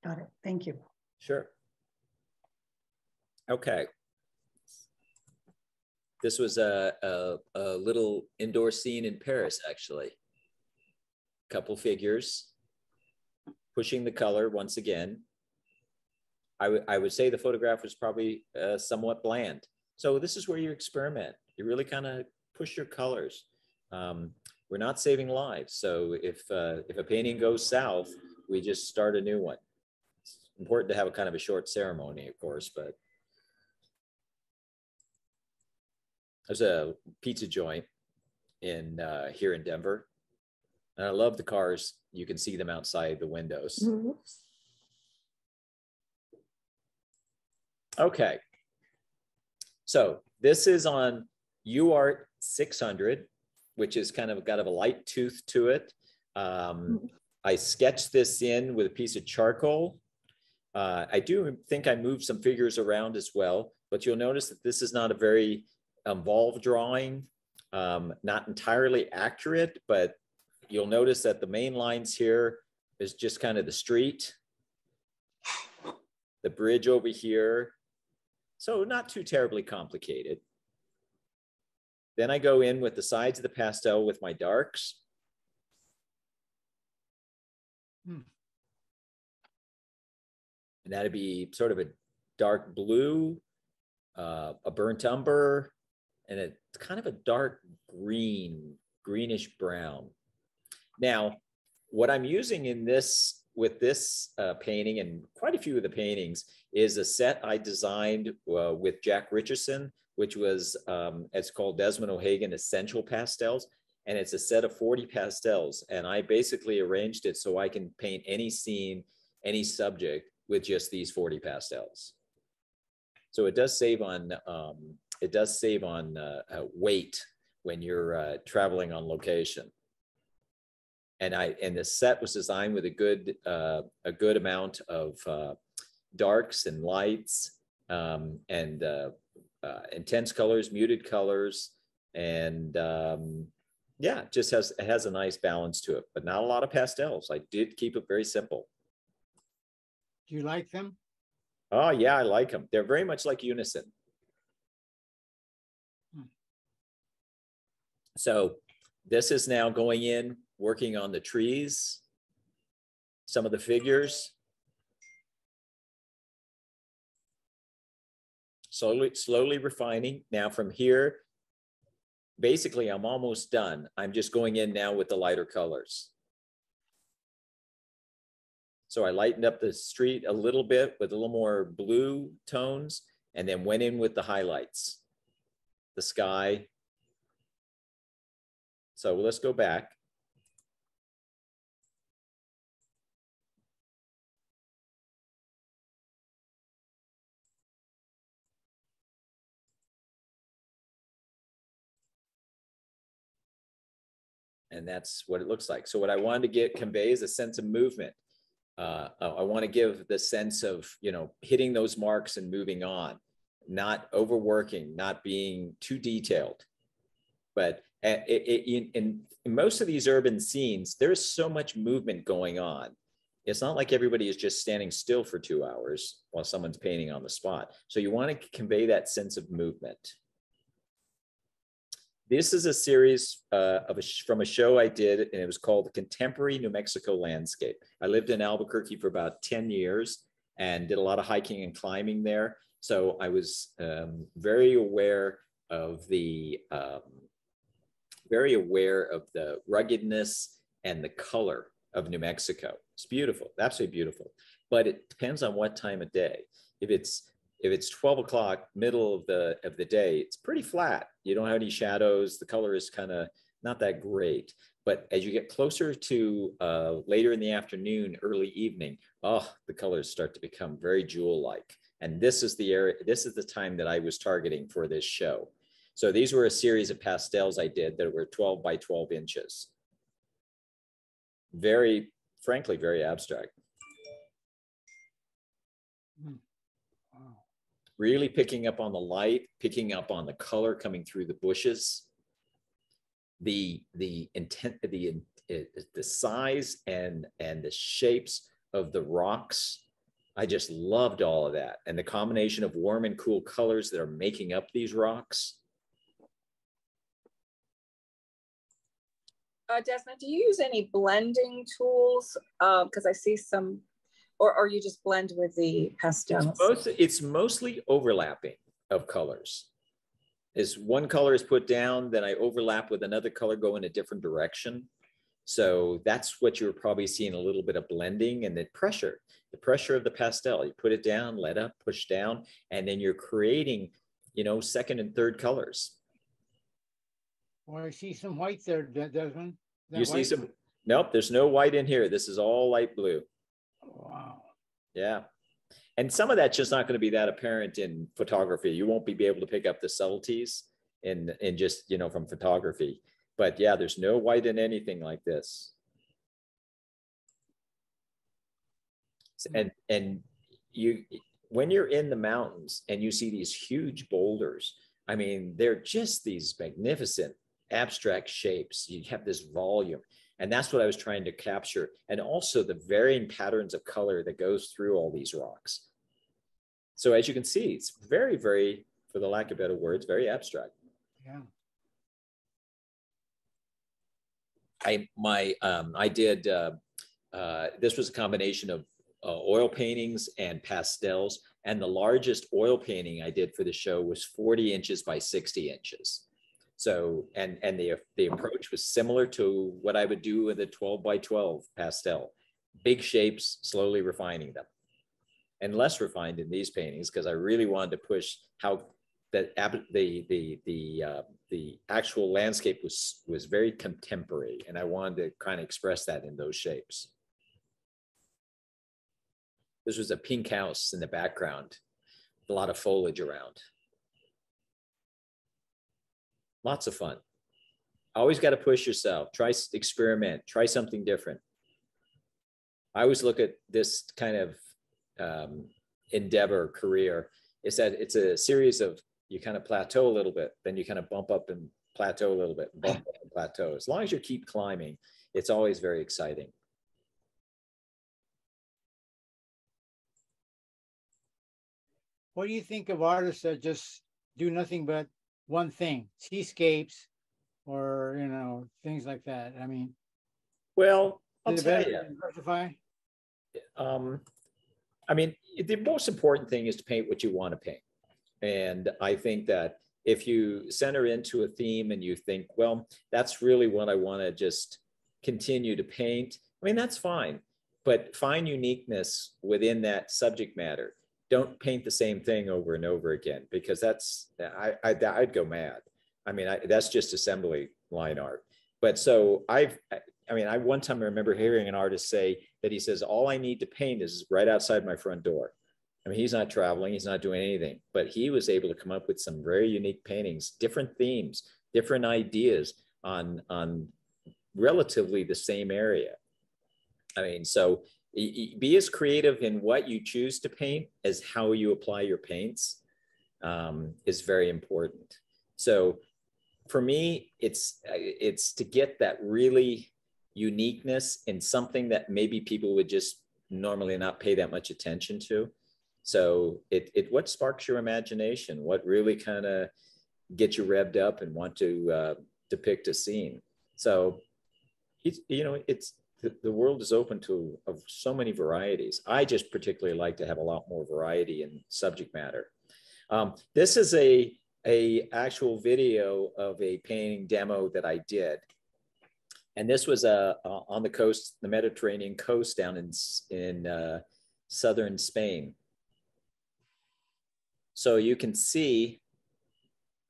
Got it. Thank you. Sure. Okay. This was a little indoor scene in Paris, actually. Couple figures pushing the color once again. I would say the photograph was probably somewhat bland. So this is where you experiment. You really kind of push your colors. We're not saving lives. So if a painting goes south, we just start a new one. It's important to have a kind of a short ceremony, of course, but there's a pizza joint in here in Denver. And I love the cars. You can see them outside the windows. Mm-hmm. Okay. So this is on UArt 600, which is kind of got a light tooth to it. I sketched this in with a piece of charcoal. I do think I moved some figures around as well, but you'll notice that this is not a very involved drawing, not entirely accurate, but you'll notice that the main lines here is just kind of the street, the bridge over here. So not too terribly complicated. Then I go in with the sides of the pastel with my darks. And that'd be sort of a dark blue, a burnt umber, and it's kind of a dark green, greenish brown. Now, what I'm using in this, with this painting and quite a few of the paintings, is a set I designed with Jack Richardson, which was, it's called Desmond O'Hagan Essential Pastels. And it's a set of 40 pastels. And I basically arranged it so I can paint any scene, any subject with just these 40 pastels. So it does save on, weight when you're traveling on location. And the set was designed with a good amount of darks and lights, and intense colors, muted colors, and yeah, it just has a nice balance to it, but not a lot of pastels. I did keep it very simple. Do you like them? Oh yeah, I like them. They're very much like unison. So this is now going in, working on the trees, some of the figures. Slowly refining. Now from here, basically I'm almost done. I'm just going in now with the lighter colors. So I lightened up the street a little bit with a little more blue tones, and then went in with the highlights, the sky. So let's go back. And that's what it looks like. So what I wanted to convey is a sense of movement. I want to give the sense of, hitting those marks and moving on, not overworking, not being too detailed. But in most of these urban scenes, there's so much movement going on. It's not like everybody is just standing still for 2 hours while someone's painting on the spot. So you want to convey that sense of movement. This is a series from a show I did, and it was called The Contemporary New Mexico Landscape. I lived in Albuquerque for about 10 years and did a lot of hiking and climbing there. So I was very aware of the ruggedness and the color of New Mexico. It's beautiful, absolutely beautiful. But it depends on what time of day. If it's 12 o'clock, middle of the day, it's pretty flat. You don't have any shadows. The color is kind of not that great. But as you get closer to later in the afternoon, early evening, the colors start to become very jewel-like. And this is the time that I was targeting for this show. So these were a series of pastels I did that were 12 by 12 inches. Very, frankly, very abstract. Really picking up on the light, picking up on the color coming through the bushes, the size and the shapes of the rocks. I just loved all of that, and the combination of warm and cool colors that are making up these rocks. Desmond, do you use any blending tools? Because I see some, or you just blend with the pastels? It's mostly overlapping of colors. As one color is put down, then I overlap with another color, go in a different direction. So that's what you're probably seeing, a little bit of blending and the pressure of the pastel. You put it down, let up, push down, and then you're creating, second and third colors. Well, I see some white there, Desmond. You see some, nope, there's no white in here. This is all light blue. Wow. Yeah. And some of that's just not going to be that apparent in photography. You won't be able to pick up the subtleties in just, from photography. But yeah, there's no white in anything like this. And when you're in the mountains and you see these huge boulders, I mean, they're just these magnificent abstract shapes. You have this volume, and that's what I was trying to capture. And also the varying patterns of color that goes through all these rocks. So as you can see, it's very, very, for the lack of better words, very abstract. Yeah. I did, this was a combination of oil paintings and pastels. And the largest oil painting I did for the show was 40 inches by 60 inches. So, and the approach was similar to what I would do with a 12 by 12 pastel. Big shapes, slowly refining them. And less refined in these paintings, because I really wanted to push how the actual landscape was very contemporary, and I wanted to kind of express that in those shapes. This was a pink house in the background, a lot of foliage around. Lots of fun. Always got to push yourself. Try, experiment, try something different. I always look at this kind of endeavor, career, is that it's a series of, you kind of plateau a little bit, then you kind of bump up and plateau a little bit, bump up and plateau. As long as you keep climbing, it's always very exciting. What do you think of artists that just do nothing but one thing, seascapes, or things like that? I mean, well, I'll tell you. Diversify? I mean, the most important thing is to paint what you want to paint. And I think that if you center into a theme and you think, well, that's really what I want to just continue to paint, I mean, that's fine. But find uniqueness within that subject matter. Don't paint the same thing over and over again, because I'd go mad. I mean, that's just assembly line art. But so I one time I remember hearing an artist say that he says, all I need to paint is right outside my front door. I mean, he's not traveling, he's not doing anything, but he was able to come up with some very unique paintings, different themes, different ideas on relatively the same area. I mean, so be as creative in what you choose to paint as how you apply your paints is very important. So for me, it's to get that really uniqueness in something that maybe people would just normally not pay that much attention to. So what sparks your imagination? What really kind of get you revved up and want to depict a scene. So, it's the world is open to of so many varieties. I just particularly like to have a lot more variety in subject matter. This is a actual video of a painting demo that I did. And this was on the coast, the Mediterranean coast down in southern Spain. So you can see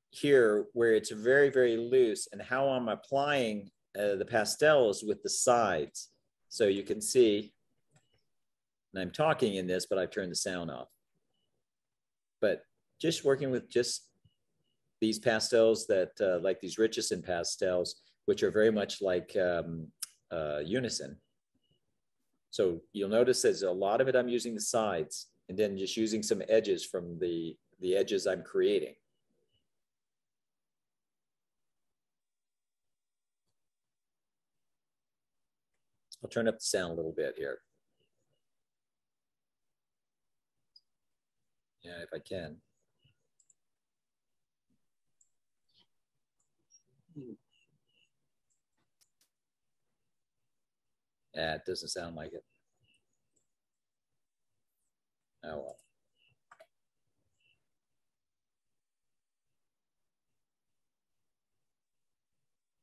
here where it's very, very loose and how I'm applying the pastels with the sides. So you can see, and I'm talking in this, but I've turned the sound off. But just working with just these pastels that, like these Richardson pastels, which are very much like unison. So you'll notice there's a lot of it I'm using the sides and then just using some edges from the edges I'm creating. I'll turn up the sound a little bit here. Yeah, if I can. Yeah, it doesn't sound like it. Oh, well.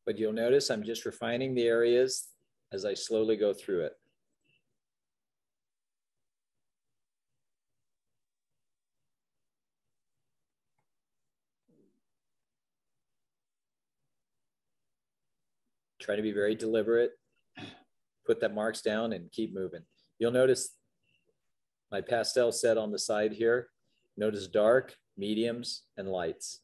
But you'll notice I'm just refining the areas as I slowly go through it. Try to be very deliberate, put that marks down and keep moving. You'll notice my pastel set on the side here. Notice dark, mediums, and lights.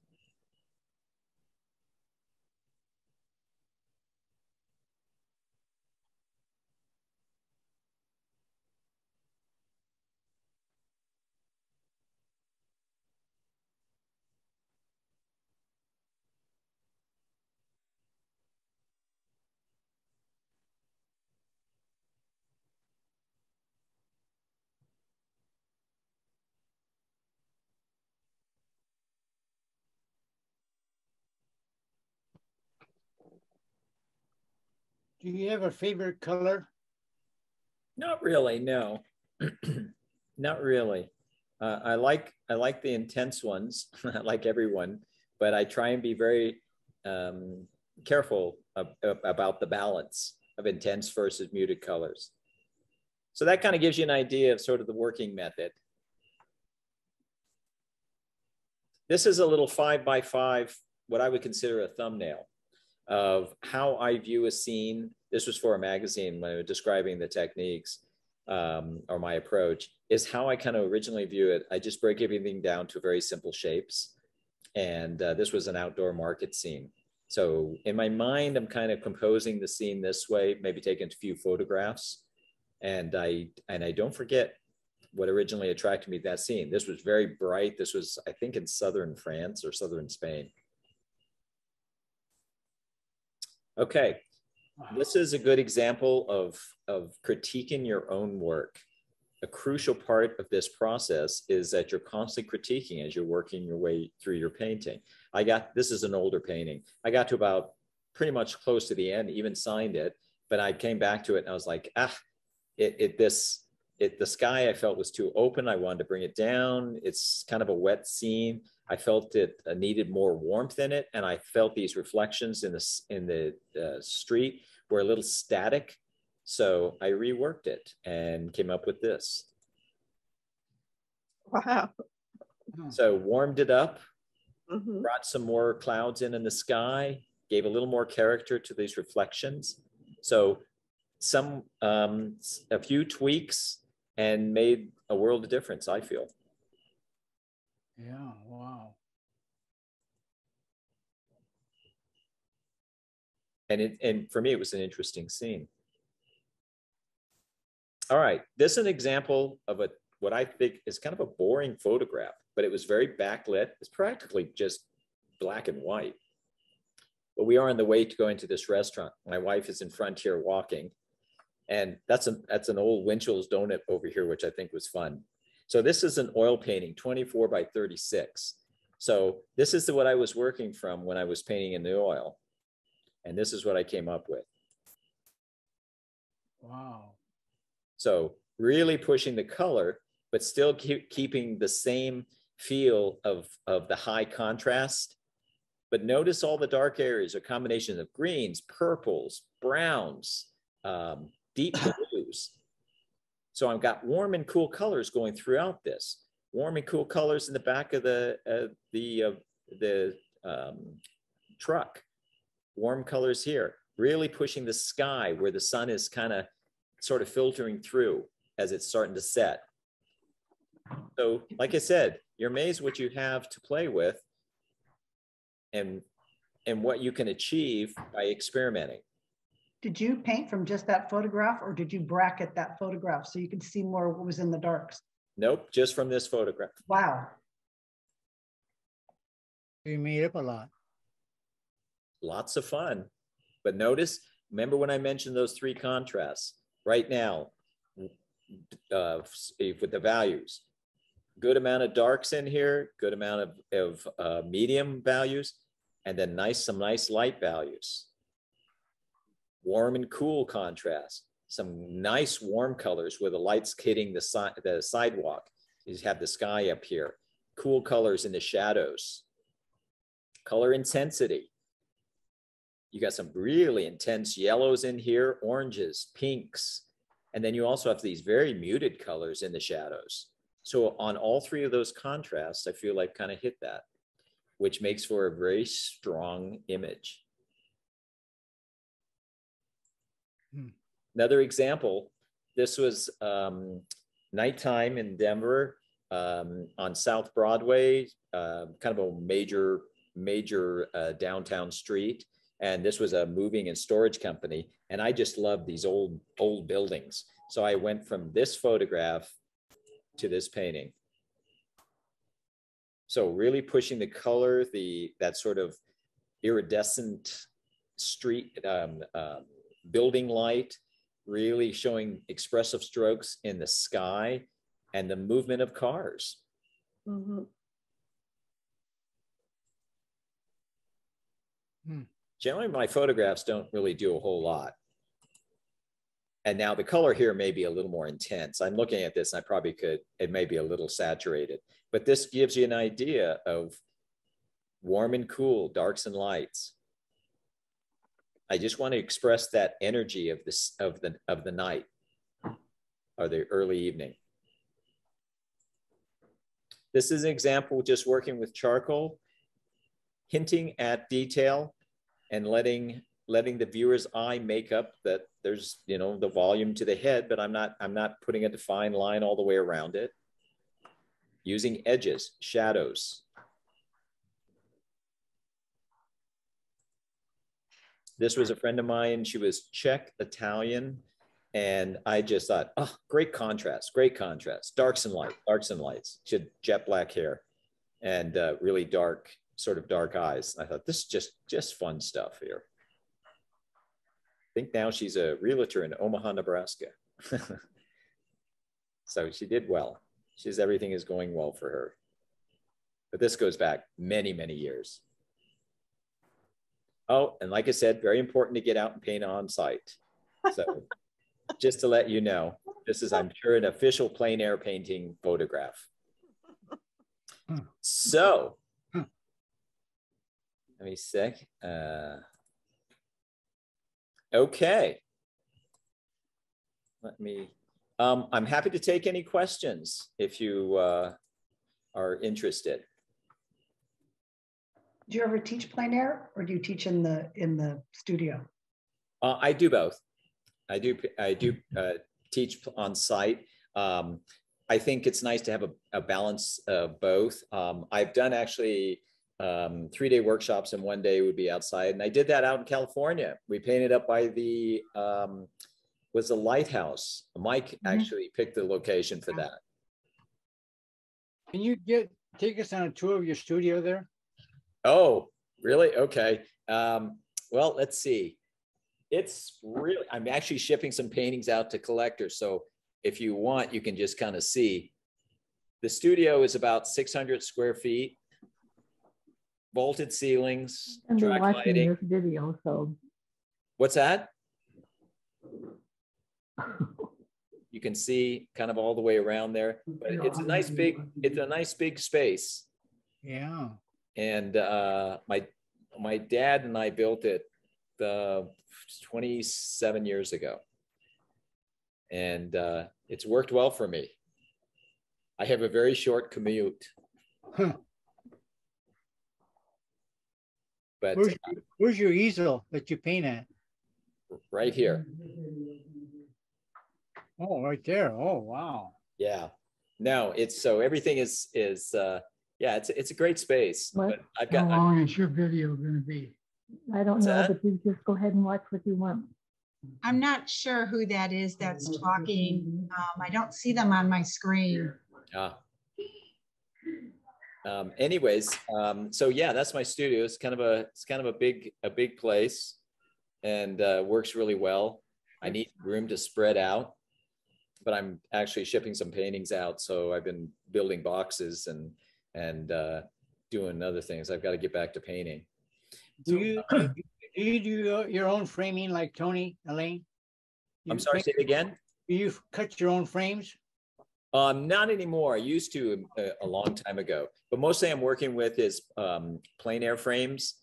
Do you have a favorite color? Not really, no. Not really. I like the intense ones, like everyone, but I try and be very careful about the balance of intense versus muted colors. So that kind of gives you an idea of sort of the working method. This is a little 5x5, what I would consider a thumbnail of how I view a scene. This was for a magazine when I was describing the techniques or my approach, is how I kind of originally view it. I just break everything down to very simple shapes. And this was an outdoor market scene. So in my mind, I'm kind of composing the scene this way, maybe taking a few photographs. And I don't forget what originally attracted me to that scene. This was very bright. This was, I think, in southern France or southern Spain. Okay, this is a good example of critiquing your own work. A crucial part of this process is that you're constantly critiquing as you're working your way through your painting. This is an older painting. I got to about pretty much close to the end, even signed it, but I came back to it and I was like, the sky I felt was too open. I wanted to bring it down. It's kind of a wet scene. I felt it needed more warmth in it. And I felt these reflections in the street were a little static. So I reworked it and came up with this. Wow. So warmed it up, brought some more clouds in the sky, gave a little more character to these reflections. So a few tweaks and made a world of difference, I feel. Yeah, wow. And for me, it was an interesting scene. All right, this is an example of what I think is kind of a boring photograph, but it was very backlit. It's practically just black and white. But we are on the way to going to this restaurant. My wife is in front here walking. And that's an old Winchell's donut over here, which I think was fun. So this is an oil painting, 24 by 36. So this is what I was working from when I was painting in the oil. And this is what I came up with. Wow. So really pushing the color, but still keeping the same feel of the high contrast. But notice all the dark areas, a combination of greens, purples, browns, deep blues. So I've got warm and cool colors going throughout this. Warm and cool colors in the back of the truck. Warm colors here, really pushing the sky where the sun is kind of sort of filtering through as it's starting to set. So like I said, you're amazed what you have to play with and what you can achieve by experimenting. Did you paint from just that photograph, or did you bracket that photograph so you could see more what was in the darks? Nope, just from this photograph. Wow. You made up a lot. Lots of fun. But notice, remember when I mentioned those three contrasts? Right now, with the values, good amount of darks in here, good amount of medium values, and then some nice light values. Warm and cool contrast, some nice warm colors where the light's hitting the sidewalk. You have the sky up here. Cool colors in the shadows. Color intensity. You got some really intense yellows in here, oranges, pinks. And then you also have these very muted colors in the shadows. So on all three of those contrasts, I feel like kind of hit that, which makes for a very strong image. Another example, this was nighttime in Denver on South Broadway, kind of a major downtown street. And this was a moving and storage company. And I just loved these old buildings. So I went from this photograph to this painting. So really pushing the color, that sort of iridescent street building light, really showing expressive strokes in the sky and the movement of cars. Mm-hmm. Generally, my photographs don't really do a whole lot. And now the color here may be a little more intense. I'm looking at this and I probably could, it may be a little saturated, but this gives you an idea of warm and cool, darks and lights. I just want to express that energy of the night or the early evening. This is an example just working with charcoal, hinting at detail and letting the viewer's eye make up that there's, you know, the volume to the head, but I'm not putting a defined line all the way around it. Using edges, shadows. This was a friend of mine. She was Czech Italian. And I just thought, oh, great contrast, darks and lights. She had jet black hair and really dark, sort of dark eyes. I thought, this is just fun stuff here. I think now she's a realtor in Omaha, Nebraska. So she did well. Everything is going well for her. But this goes back many, many years. Oh, and like I said, very important to get out and paint on site. So just to let you know, this is, I'm sure, an official plein air painting photograph. So, let me see. Okay. Let me, I'm happy to take any questions if you are interested. Do you ever teach plein air, or do you teach in the studio? I do both. I do teach on site. I think it's nice to have a balance of both. I've done actually 3-day workshops, and 1 day would be outside. And I did that out in California. We painted up by the, was the lighthouse. Mike actually picked the location for that. Can you take us on a tour of your studio there? Oh, really? Okay. Well, let's see. It's really, I'm actually shipping some paintings out to collectors. So if you want, you can just kind of see. The studio is about 600 square feet. vaulted ceilings, And track watching lighting. this video, so What's that? You can see kind of all the way around there, but it's a nice big space. Yeah. And my dad and I built it 27 years ago. And it's worked well for me. I have a very short commute. Huh. But where's your easel that you paint at? Right here. Oh, right there. Oh, wow. Yeah. No, everything is yeah, it's a great space. But how long is your video going to be? I don't know, but you just go ahead and watch what you want. I'm not sure who that is that's talking. I don't see them on my screen. Anyways, so yeah, that's my studio. It's kind of a big place, and works really well. I need room to spread out, but I'm actually shipping some paintings out. So I've been building boxes and doing other things. I've got to get back to painting. Do you do your own framing like Tony, Elaine? I'm sorry, say it again. Do you cut your own frames? Not anymore. I used to a long time ago, but mostly I'm working with is plein air frames,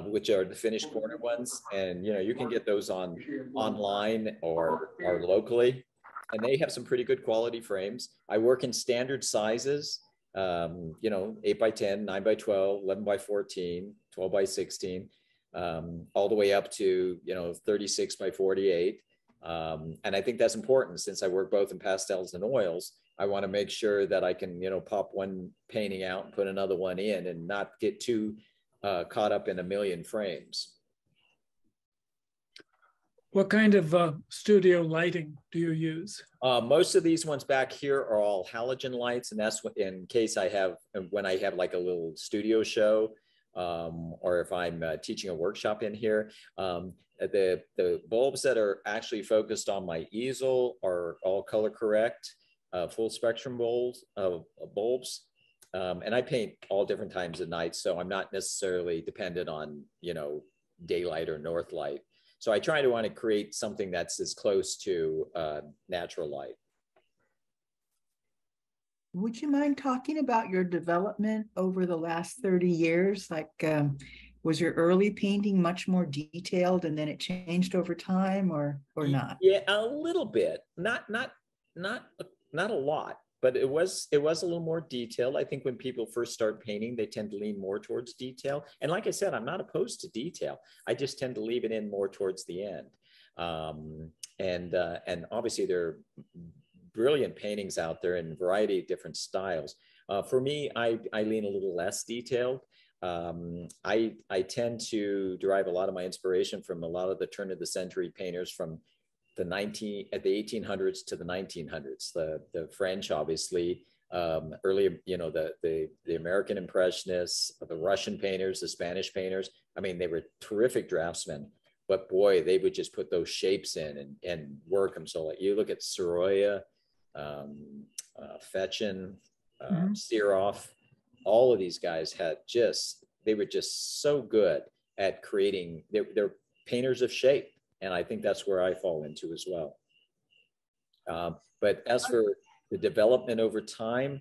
which are the finished corner ones. And, you can get those online or locally, and they have some pretty good quality frames. I work in standard sizes, 8 by 10, 9 by 12, 11 by 14, 12 by 16, all the way up to, 36 by 48. And I think that's important since I work both in pastels and oils. I want to make sure that I can, pop one painting out and put another one in and not get too caught up in a million frames. What kind of studio lighting do you use? Most of these ones back here are all halogen lights, and that's in case when I have like a little studio show, or if I'm teaching a workshop in here. The bulbs that are actually focused on my easel are all color correct, full spectrum bulbs. And I paint all different times of night, so I'm not necessarily dependent on, daylight or north light. So I try to want to create something that's as close to natural light. Would you mind talking about your development over the last 30 years? Like, was your early painting much more detailed and then it changed over time, or not? Yeah, a little bit, not a lot, but it was a little more detailed. I think when people first start painting, they tend to lean more towards detail. And like I said, I'm not opposed to detail. I just tend to leave it in more towards the end. And obviously there are brilliant paintings out there in a variety of different styles. For me, I lean a little less detailed. I tend to derive a lot of my inspiration from a lot of the turn of the century painters from the 1800s to the 1900s. The French, obviously, early, the American Impressionists, the Russian painters, the Spanish painters. I mean, they were terrific draftsmen, but boy, they would just put those shapes in and work them. So like you look at Sorolla, Fetchin, Siroff, all of these guys they were just so good at creating, they're painters of shape. And I think that's where I fall into as well. But as for the development over time,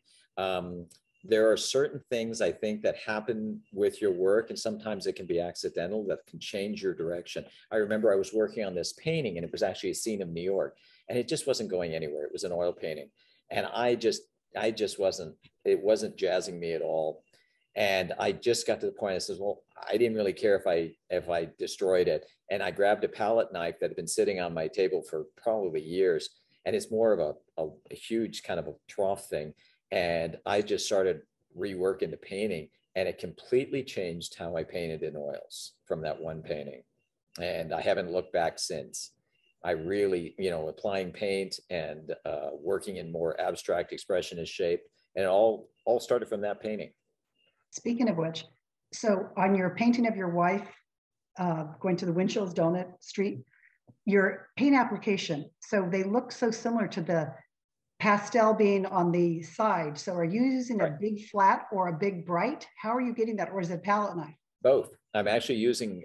there are certain things I think that happen with your work, and sometimes it can be accidental, that can change your direction. I remember I was working on this painting, and it was actually a scene of New York, and it just wasn't going anywhere. It was an oil painting. And it wasn't jazzing me at all. And I just got to the point, I said, well, I didn't really care if I destroyed it. And I grabbed a palette knife that had been sitting on my table for probably years. And it's more of a huge kind of a trough thing. And I just started reworking the painting, and it completely changed how I painted in oils from that one painting. And I haven't looked back since. I really, applying paint and working in more abstract expressionist shape. And it all started from that painting. Speaking of which, so on your painting of your wife, going to the Winchell's Donut Street, your paint application, so they look so similar to the pastel being on the side. So are you using a big flat or a big bright? How are you getting that? Or is it palette knife? Both. I'm actually using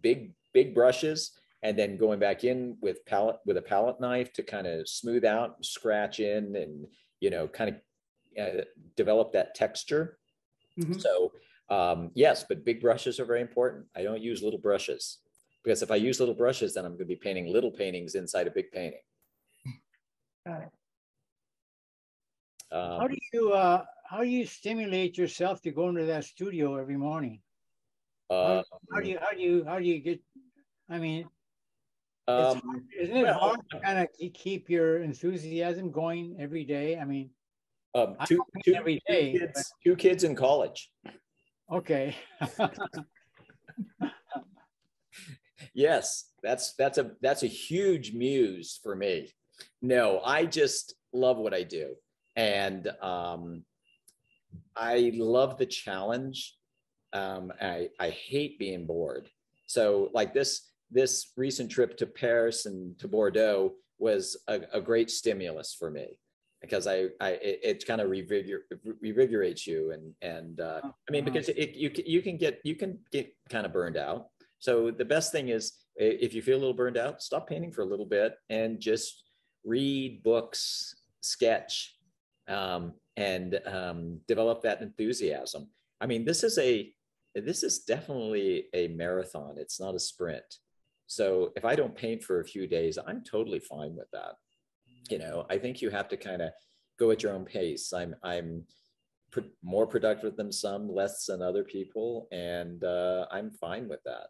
big brushes and then going back in with a palette knife to kind of smooth out, and scratch in, and kind of develop that texture. Mm-hmm. So yes, but big brushes are very important. I don't use little brushes, because if I use little brushes, then I'm going to be painting little paintings inside a big painting. Got it. How do you stimulate yourself to go into that studio every morning? How do you get? I mean, isn't it hard to kind of keep your enthusiasm going every day? I mean, every day. Two kids in college. Okay. Yes, that's a huge muse for me. No, I just love what I do. And I love the challenge. I hate being bored. So like this recent trip to Paris and to Bordeaux was a great stimulus for me, because it kind of revigorates you, and I mean, because you can get kind of burned out. So the best thing is, if you feel a little burned out, stop painting for a little bit and just read books, sketch, and develop that enthusiasm. I mean, this is definitely a marathon. It's not a sprint. So if I don't paint for a few days, I'm totally fine with that. I think you have to kind of go at your own pace. I'm more productive than some, less than other people, and I'm fine with that.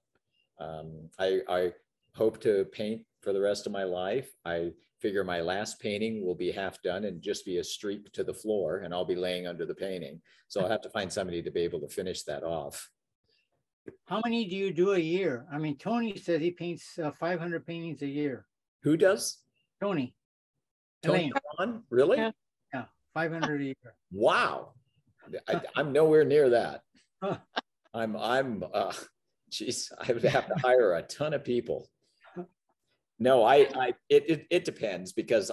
I hope to paint for the rest of my life. I figure my last painting will be half done and just be a streak to the floor, and I'll be laying under the painting. So I'll have to find somebody to be able to finish that off. How many do you do a year? I mean, Tony says he paints 500 paintings a year. Who does? Tony. Tony Ron? Really? Yeah, 500 a year. Wow. I'm nowhere near that. Huh. Geez, I would have to hire a ton of people. No, it depends, because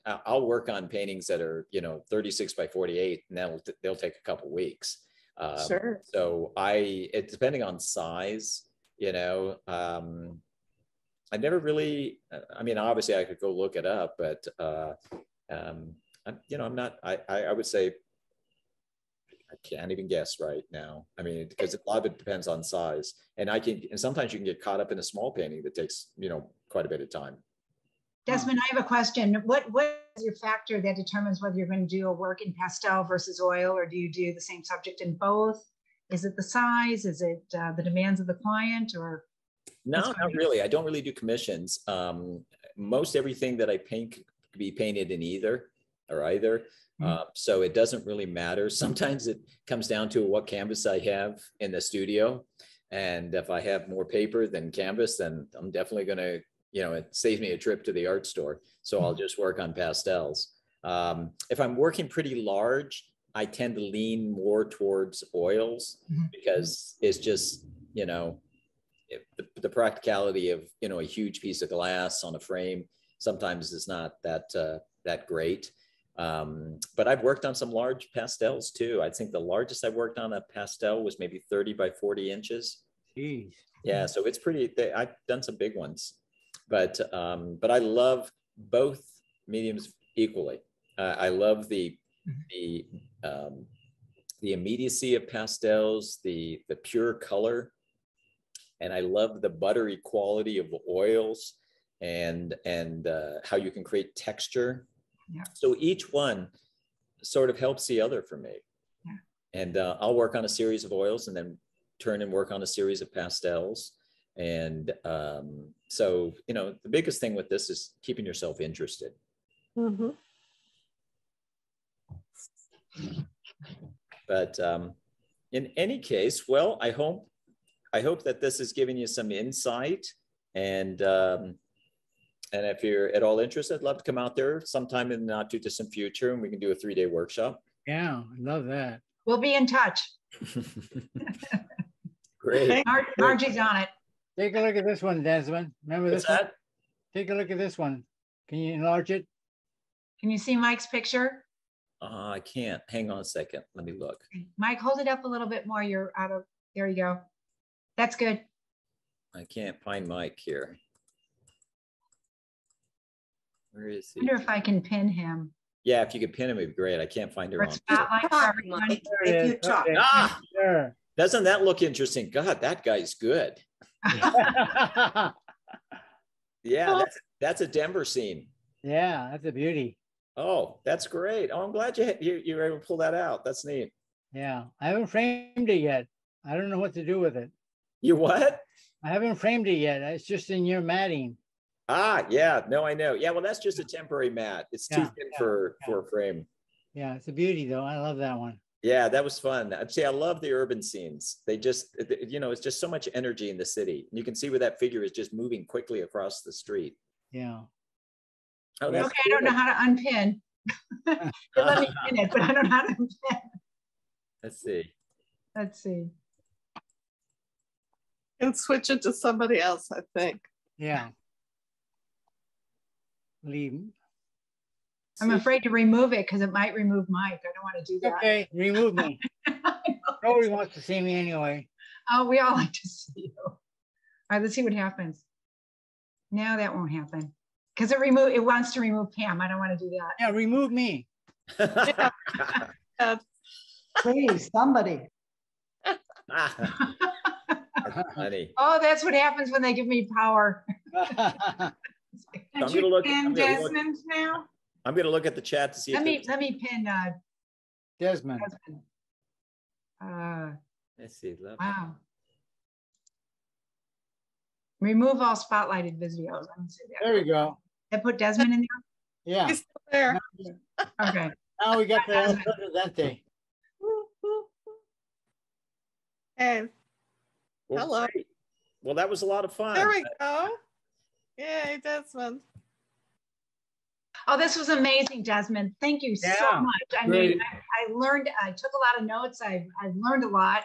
I'll work on paintings that are 36 by 48, and they'll take a couple weeks. Sure. So it depending on size, I never really. I mean, obviously I could go look it up, but I'm not. I would say I can't even guess right now. I mean, because a lot of it depends on size, and sometimes you can get caught up in a small painting that takes quite a bit of time. Desmond, I have a question. What is your factor that determines whether you're going to do a work in pastel versus oil, or do you do the same subject in both? Is it the size? Is it the demands of the client? Or no, not really. I don't really do commissions. Most everything that I paint can be painted in either. So it doesn't really matter. Sometimes it comes down to what canvas I have in the studio. And if I have more paper than canvas, then I'm definitely going to, it saves me a trip to the art store. So I'll just work on pastels. If I'm working pretty large, I tend to lean more towards oils, because it's just, the practicality of, a huge piece of glass on a frame sometimes is not that great. But I've worked on some large pastels too. I think the largest I worked on a pastel was maybe 30 by 40 inches. Jeez. Yeah, so it's pretty. I've done some big ones, but I love both mediums equally. I love the immediacy of pastels, the pure color, and I love the buttery quality of the oils, and how you can create texture. Yeah. So each one sort of helps the other for me. Yeah. And I'll work on a series of oils and then turn and work on a series of pastels. And so, the biggest thing with this is keeping yourself interested. Mm-hmm. But in any case, well, I hope that this has given you some insight, and if you're at all interested, I'd love to come out there sometime in the not too distant future, and we can do a 3-day workshop. Yeah, I love that. We'll be in touch. Great. Margie's on it. Take a look at this one, Desmond. Remember this one? Take a look at this one. Can you enlarge it? Can you see Mike's picture? I can't. Hang on a second. Let me look. Mike, hold it up a little bit more. You're out of, there you go. That's good. I can't find Mike here. Where is he? I wonder if I can pin him. Yeah, if you could pin him, it'd be great. I can't find her Or on. spotlight for everyone. If you talk. Okay. Ah, Sure. doesn't that look interesting? God, that guy's good. Yeah, that's a Denver scene. Yeah, that's a beauty. Oh, that's great. Oh, I'm glad you were able to pull that out. That's neat. Yeah, I haven't framed it yet. I don't know what to do with it. You what? I haven't framed it yet. It's just in your matting. Ah, yeah. No, I know. Yeah, well, that's just a temporary mat. It's too thin for a frame. Yeah, it's a beauty though. I love that one. Yeah, that was fun. See, I love the urban scenes. They just, you know, it's just so much energy in the city. You can see where that figure is just moving quickly across the street. Yeah. Oh, Okay, that's I don't know how to unpin. They let me pin it, but I don't know how to unpin. Let's see. Let's see. And switch it to somebody else, I think. Yeah. Leave. I'm afraid to remove it because it might remove Mike. I don't want to do that. Okay, remove me. Nobody wants to see me anyway. Oh, we all like to see you. All right, let's see what happens. No, that won't happen. Because it wants to remove Pam. I don't want to do that. Yeah, remove me. Please, somebody. That's funny. Oh, that's what happens when they give me power. I'm gonna look. Pin Desmond now? I'm gonna look at the chat to see. Let me pin Desmond. Let's see. Wow. Remove all spotlighted videos. Let me see that. There we go. I put Desmond in there? Yeah. He's still there. Okay. Now we got the El Presidente. Hey, Well, hello. great. Well, that was a lot of fun. There we go. Yay, Desmond. Oh, this was amazing, Desmond. Thank you so Yeah, much. I great. mean, I learned, I took a lot of notes. I've learned a lot.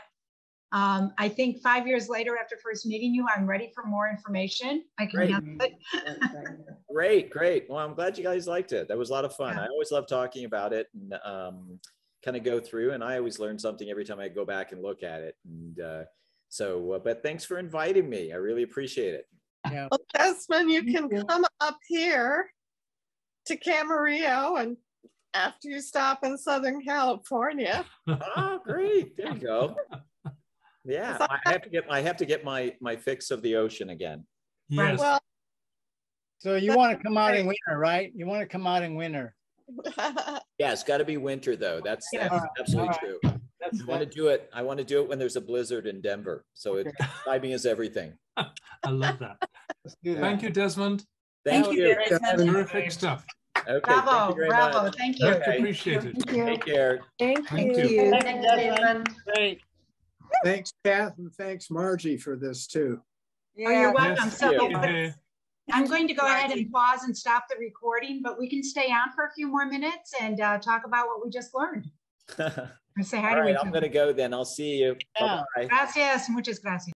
I think 5 years later, after first meeting you, I'm ready for more information. I can Great. handle it. Great. Well, I'm glad you guys liked it. That was a lot of fun. Yeah. I always love talking about it and kind of go through, and I always learn something every time I go back and look at it. And but thanks for inviting me. I really appreciate it. Yeah. Well, Desmond, you can come up here to Camarillo, and after you stop in Southern California. Oh, great. There you go. Yeah, I have to get my fix of the ocean again. Yes. Well, So you want to come out in winter, right? You want to come out in winter. Yeah, it's got to be winter though. That's absolutely true. I want to do it when there's a blizzard in Denver. So timing is everything. I love that. Let's do that. Thank you, Desmond. Thank you. Terrific stuff. Okay, Bravo, thank you very bravo. much. Thank you. Much Okay. appreciated. Take care. Thank Thank you. you. Thank you, Desmond. Great. Thanks, Kath, and thanks, Margie, for this too. Oh, you're welcome. Yes, So you. I'm going to go ahead and pause and stop the recording, but we can stay on for a few more minutes and talk about what we just learned. And say hi All to right, each I'm other. going to go then. I'll see you. Yeah. Bye-bye. Gracias, muchas gracias.